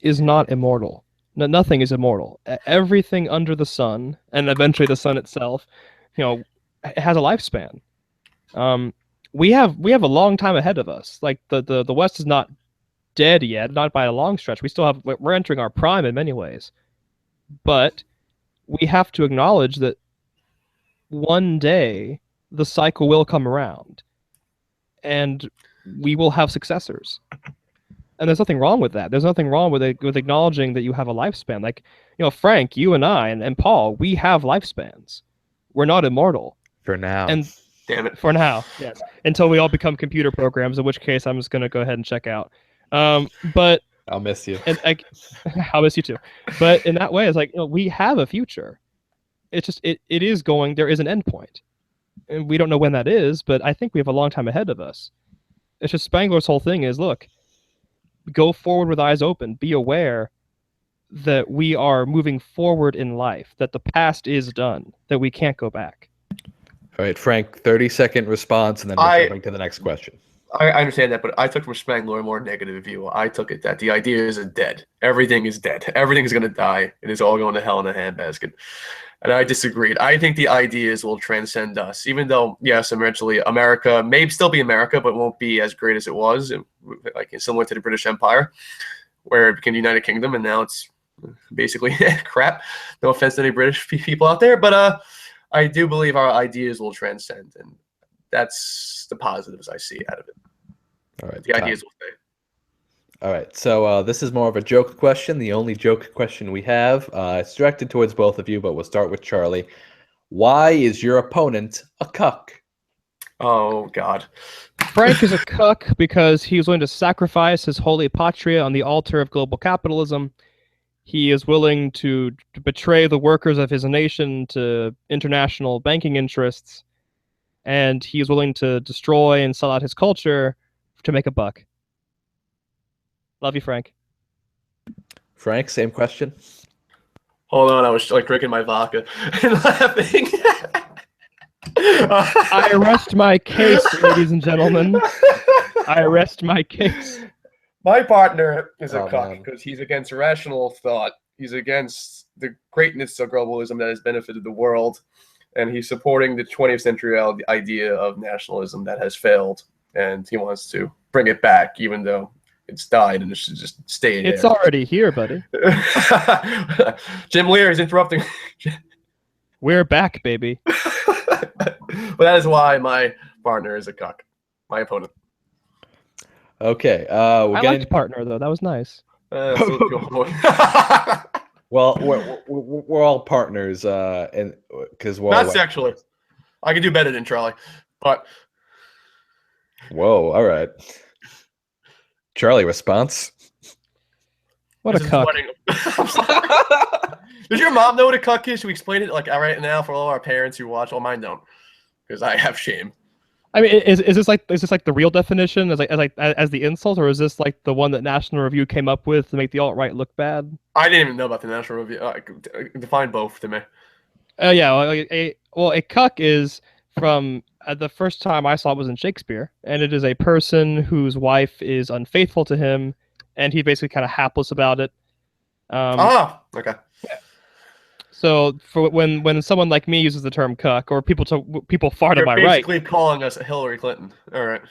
is not immortal. No, nothing is immortal. Everything under the sun, and eventually the sun itself, has a lifespan. We have a long time ahead of us. Like the West is not dead yet, not by a long stretch. We're entering our prime in many ways, but we have to acknowledge that one day the cycle will come around, and we will have successors. And there's nothing wrong with that. There's nothing wrong with with acknowledging that you have a lifespan. Like, Frank, you and I and Paul, we have lifespans. We're not immortal. For now. And Damn it. for now, yes. Until we all become computer programs, in which case I'm just going to go ahead and check out. But I'll miss you. and I'll miss you too. But in that way, it's like, we have a future. It's just it is going. There is an end point, and we don't know when that is. But I think we have a long time ahead of us. It's just Spangler's whole thing is, look, go forward with eyes open. Be aware that we are moving forward in life. That the past is done. That we can't go back. All right, Frank, 30-second response, and then we're going to the next question. I understand that, but I took from Spangler a more negative view. I took it that the ideas are dead. Everything is dead. Everything is going to die. It is all going to hell in a handbasket. And I disagreed. I think the ideas will transcend us, even though, yes, eventually America may still be America, but won't be as great as it was, like similar to the British Empire, where it became the United Kingdom, and now it's basically crap. No offense to any British people out there, but I do believe our ideas will transcend, and that's the positives I see out of it. All right, the ideas will stay. All right, so this is more of a joke question, the only joke question we have. It's directed towards both of you, but we'll start with Charlie. Why is your opponent a cuck? Oh, God. Frank is a cuck because he was willing to sacrifice his holy patria on the altar of global capitalism. He is willing to betray the workers of his nation to international banking interests. And he is willing to destroy and sell out his culture to make a buck. Love you, Frank. Frank, same question. Hold on, I was like drinking my vodka and laughing. I arrest my case, ladies and gentlemen. I arrest my case. My partner is a Oh, cuck because he's against rational thought. He's against the greatness of globalism that has benefited the world. And he's supporting the 20th century idea of nationalism that has failed. And he wants to bring it back, even though it's died and it should just stay there. It's already here, buddy. Jim Lear is interrupting. We're back, baby. But that is why my partner is a cuck. My opponent. Okay. I liked partner, though. That was nice. Well, we're all partners, and because we're not all sexually. I can do better than Charlie, but whoa, all right. Charlie, response. What a cuck! I'm sorry. Does your mom know what a cuck is? Should we explain it like right now for all our parents who watch? Well, mine don't, because I have shame. I mean, is this like the real definition as the insult, or is this like the one that National Review came up with to make the alt-right look bad? I didn't even know about the National Review. Define both to me. Yeah, a cuck is from the first time I saw it was in Shakespeare, and it is a person whose wife is unfaithful to him, and he's basically kind of hapless about it. Okay. Yeah. So for when someone like me uses the term cuck, or people far to my right, you're basically calling us Hillary Clinton. All right.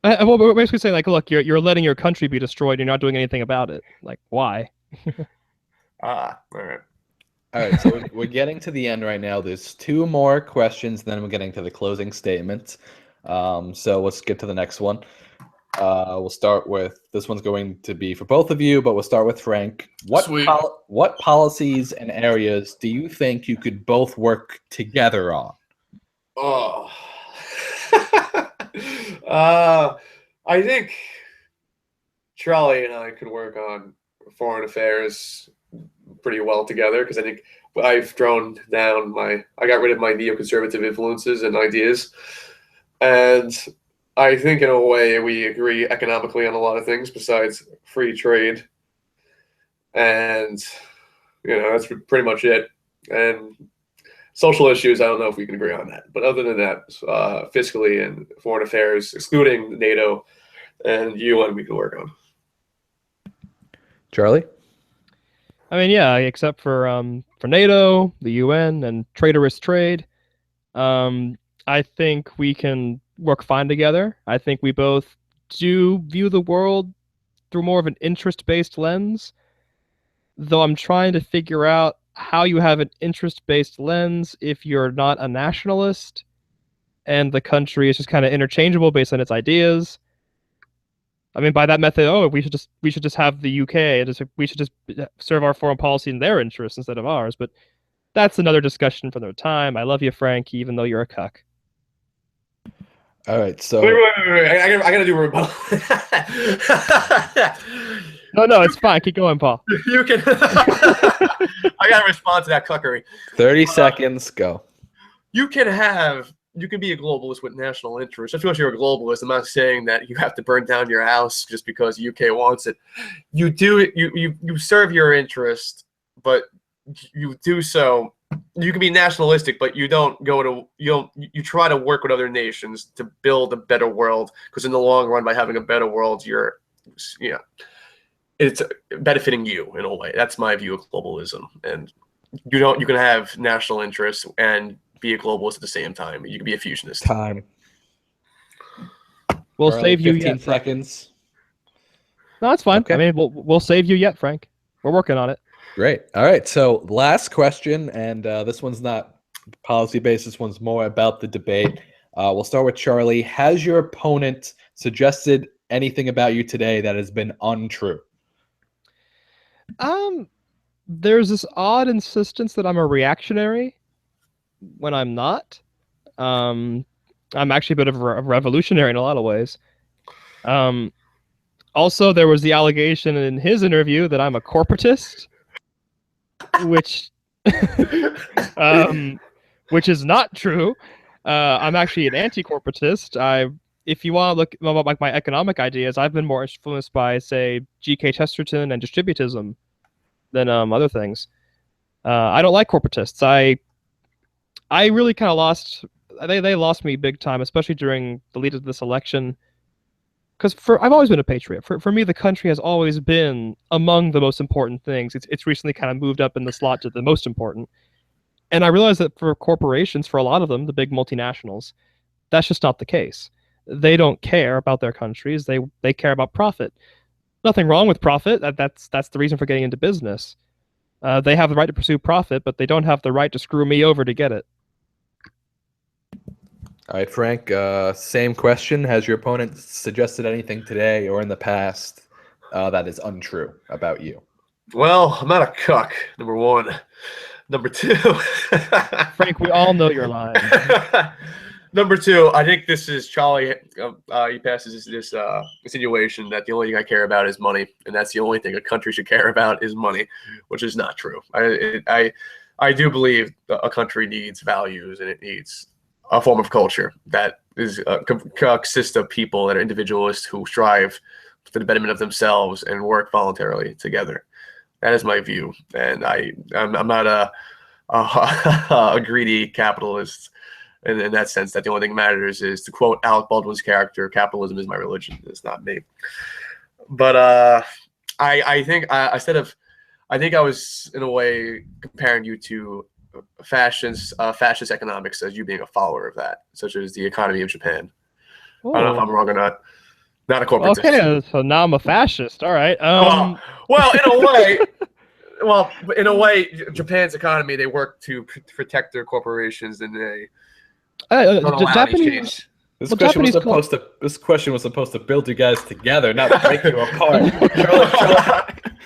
Well, we're basically saying, like, look, you're letting your country be destroyed. You're not doing anything about it. Like, why? All right. All right, so we're getting to the end right now. There's 2 more questions, then we're getting to the closing statements. So let's get to the next one. We'll start with, this one's going to be for both of you, but we'll start with Frank. What policies and areas do you think you could both work together on? Oh. I think Charlie and I could work on foreign affairs pretty well together, because I think I've thrown down I got rid of my neoconservative influences and ideas, and I think in a way we agree economically on a lot of things besides free trade, and that's pretty much it. And social issues, I don't know if we can agree on that, but other than that, fiscally and foreign affairs, excluding NATO and UN, we can work on. Charlie? I mean, yeah, except for NATO, the UN, and traitorous trade, I think we can work fine together. I think we both do view the world through more of an interest-based lens, though I'm trying to figure out how you have an interest-based lens if you're not a nationalist and the country is just kind of interchangeable based on its ideas. I mean, by that method, we should just have the UK, and we should just serve our foreign policy in their interests instead of ours. But that's another discussion for another time. I love you, Frank, even though you're a cuck. All right, so Wait. I gotta do a rebuttal. No, it's fine. Keep going, Paul. You can. I gotta respond to that cuckery. 30 seconds, go. You can be a globalist with national interests. Just because you're a globalist, I'm not saying that you have to burn down your house just because the UK wants it. You do you serve your interest, but you do so. You can be nationalistic, but you try to work with other nations to build a better world, because in the long run, by having a better world, it's benefiting you in a way. That's my view of globalism. And you can have national interests and be a globalist at the same time. You can be a fusionist. Time. We'll All right, save you 15 yet, Frank. seconds. No, that's fine. Okay. I mean, we'll save you yet, Frank. We're working on it. Great. All right. So last question, and this one's not policy-based. This one's more about the debate. We'll start with Charlie. Has your opponent suggested anything about you today that has been untrue? There's this odd insistence that I'm a reactionary when I'm not. I'm actually a bit of a revolutionary in a lot of ways. Also, there was the allegation in his interview that I'm a corporatist, which which is not true. I'm actually an anti-corporatist. If you want to look about like my economic ideas, I've been more influenced by, say, G.K. Chesterton and distributism than other things. I don't like corporatists. I really kind of lost. They lost me big time, especially during the lead of this election. Because I've always been a patriot. For me, the country has always been among the most important things. It's recently kind of moved up in the slot to the most important. And I realized that for corporations, for a lot of them, the big multinationals, that's just not the case. They don't care about their countries. They care about profit. Nothing wrong with profit. That's the reason for getting into business. They have the right to pursue profit, but they don't have the right to screw me over to get it. All right, Frank, same question. Has your opponent suggested anything today or in the past that is untrue about you? Well, I'm not a cuck, number one. Number two. Frank, we all know you're lying. Number two, I think this is Charlie. He passes this insinuation that the only thing I care about is money, and that's the only thing a country should care about is money, which is not true. I do believe a country needs values, and it needs a form of culture that is consists of people that are individualists who strive for the betterment of themselves and work voluntarily together. That is my view, and I'm not a greedy capitalist in that sense. That the only thing that matters is, to quote Alec Baldwin's character, "Capitalism is my religion." It's not me. But I think I was in a way comparing you to fascist economics as you being a follower of that, such as the economy of Japan. Ooh. I don't know if I'm wrong or not. Not a corporatist. Okay, so now I'm a fascist. All right. Well, in a way, Japan's economy, they work to protect their corporations, and they don't allow any change. This question was supposed to build you guys together, not break you apart.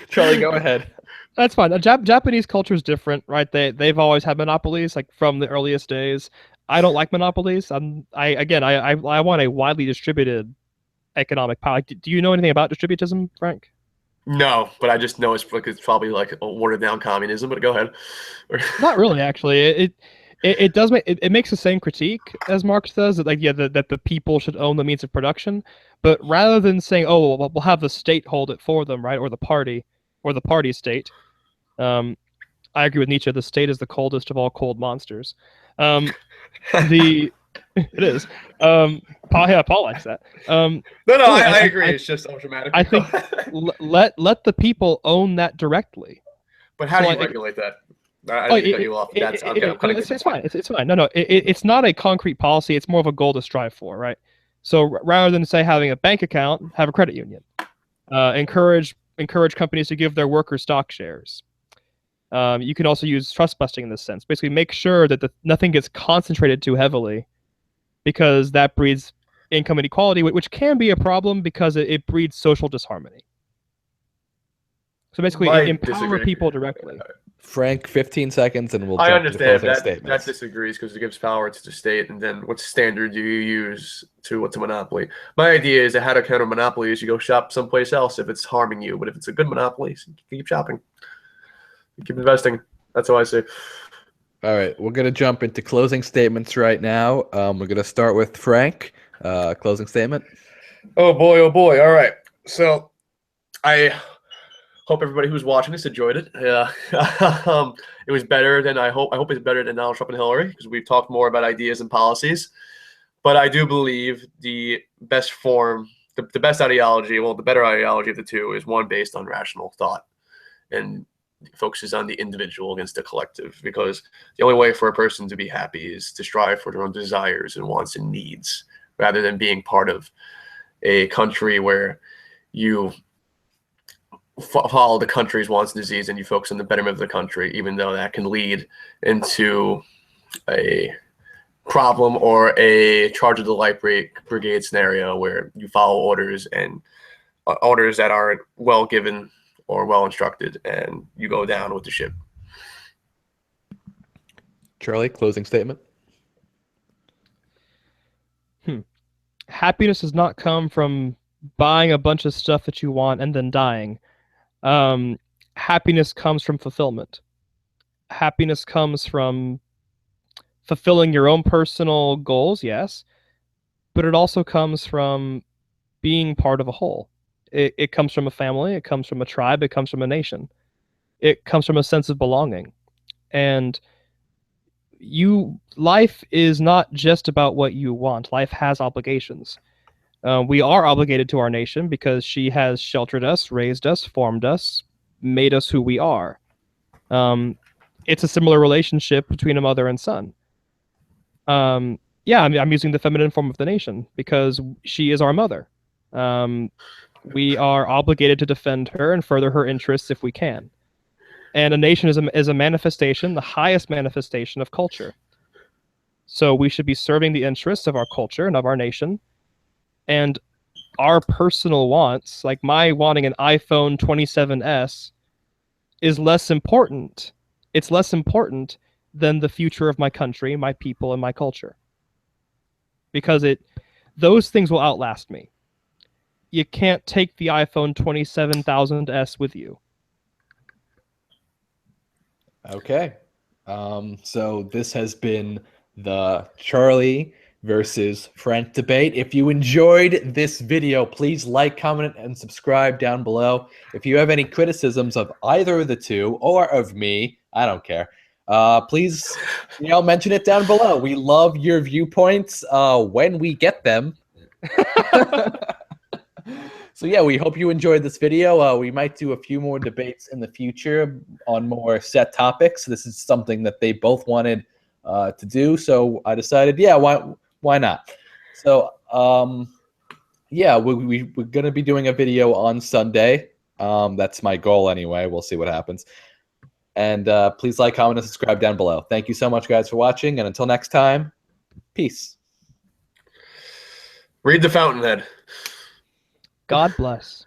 Charlie, go ahead. That's fine. Japanese culture is different, right? They've always had monopolies, like from the earliest days. I don't like monopolies. I want a widely distributed economic power. Do you know anything about distributism, Frank? No, but I just know it's probably like a watered down communism. But go ahead. Not really, actually. It does make it makes the same critique as Marx does, that that the people should own the means of production, but rather than saying, oh, well, we'll have the state hold it for them, right, or the party state. I agree with Nietzsche. The state is the coldest of all cold monsters. It is. Paul likes that. I agree. It's just so dramatic. I think let the people own that directly. But how do you regulate that? I didn't cut you off. It's fine. It's fine. No. It's not a concrete policy. It's more of a goal to strive for, right? So rather than, say, having a bank account, have a credit union. Encourage companies to give their workers stock shares. You can also use trust busting in this sense. Basically, make sure that nothing gets concentrated too heavily, because that breeds income inequality, which can be a problem because it breeds social disharmony. So basically, I empower disagree. people directly. Frank, 15 seconds, and we'll I jump to the understand closing that statements. disagrees because it gives power to the state, and then what standard do you use to what's a monopoly? My idea is that how to counter monopoly is you go shop someplace else if it's harming you, but if it's a good monopoly, keep shopping, keep investing. That's how I say. All right, we're going to jump into closing statements right now. We're going to start with Frank. Closing statement. Oh boy. All right. So I hope everybody who's watching this enjoyed it. Yeah. It was better than I hope it's better than Donald Trump and Hillary because we've talked more about ideas and policies. But I do believe the best form, the best ideology, well, the better ideology of the two is one based on rational thought and focuses on the individual against the collective, because the only way for a person to be happy is to strive for their own desires and wants and needs rather than being part of a country where you follow the country's wants and disease and you focus on the betterment of the country, even though that can lead into a problem or a charge of the light brigade scenario where you follow orders and orders that aren't well given or well instructed, and you go down with the ship. Charlie, closing statement. Happiness does not come from buying a bunch of stuff that you want and then dying. Happiness comes from fulfillment. Happiness comes from fulfilling your own personal goals, yes, but it also comes from being part of a whole. It comes from a family, it comes from a tribe, it comes from a nation. It comes from a sense of belonging. And life is not just about what you want. Life has obligations. We are obligated to our nation because she has sheltered us, raised us, formed us, made us who we are. It's a similar relationship between a mother and son. Yeah, I'm using the feminine form of the nation because she is our mother. We are obligated to defend her and further her interests if we can. And a nation is a manifestation, the highest manifestation of culture. So we should be serving the interests of our culture and of our nation. And our personal wants, like my wanting an iPhone 27s, is less important. It's less important than the future of my country, my people, and my culture. Because those things will outlast me. You can't take the iPhone 27000s with you. Okay. So this has been the Charlie versus Frank debate. If you enjoyed this video, please like, comment, and subscribe down below. If you have any criticisms of either of the two or of me, I don't care. Please, mention it down below. We love your viewpoints when we get them. So yeah, we hope you enjoyed this video. We might do a few more debates in the future on more set topics. This is something that they both wanted to do, so I decided, yeah, why not? So yeah, we're gonna be doing a video on Sunday. That's my goal anyway. We'll see what happens. And please like, comment, and subscribe down below. Thank you so much, guys, for watching, and until next time, peace. Read the Fountainhead. God bless.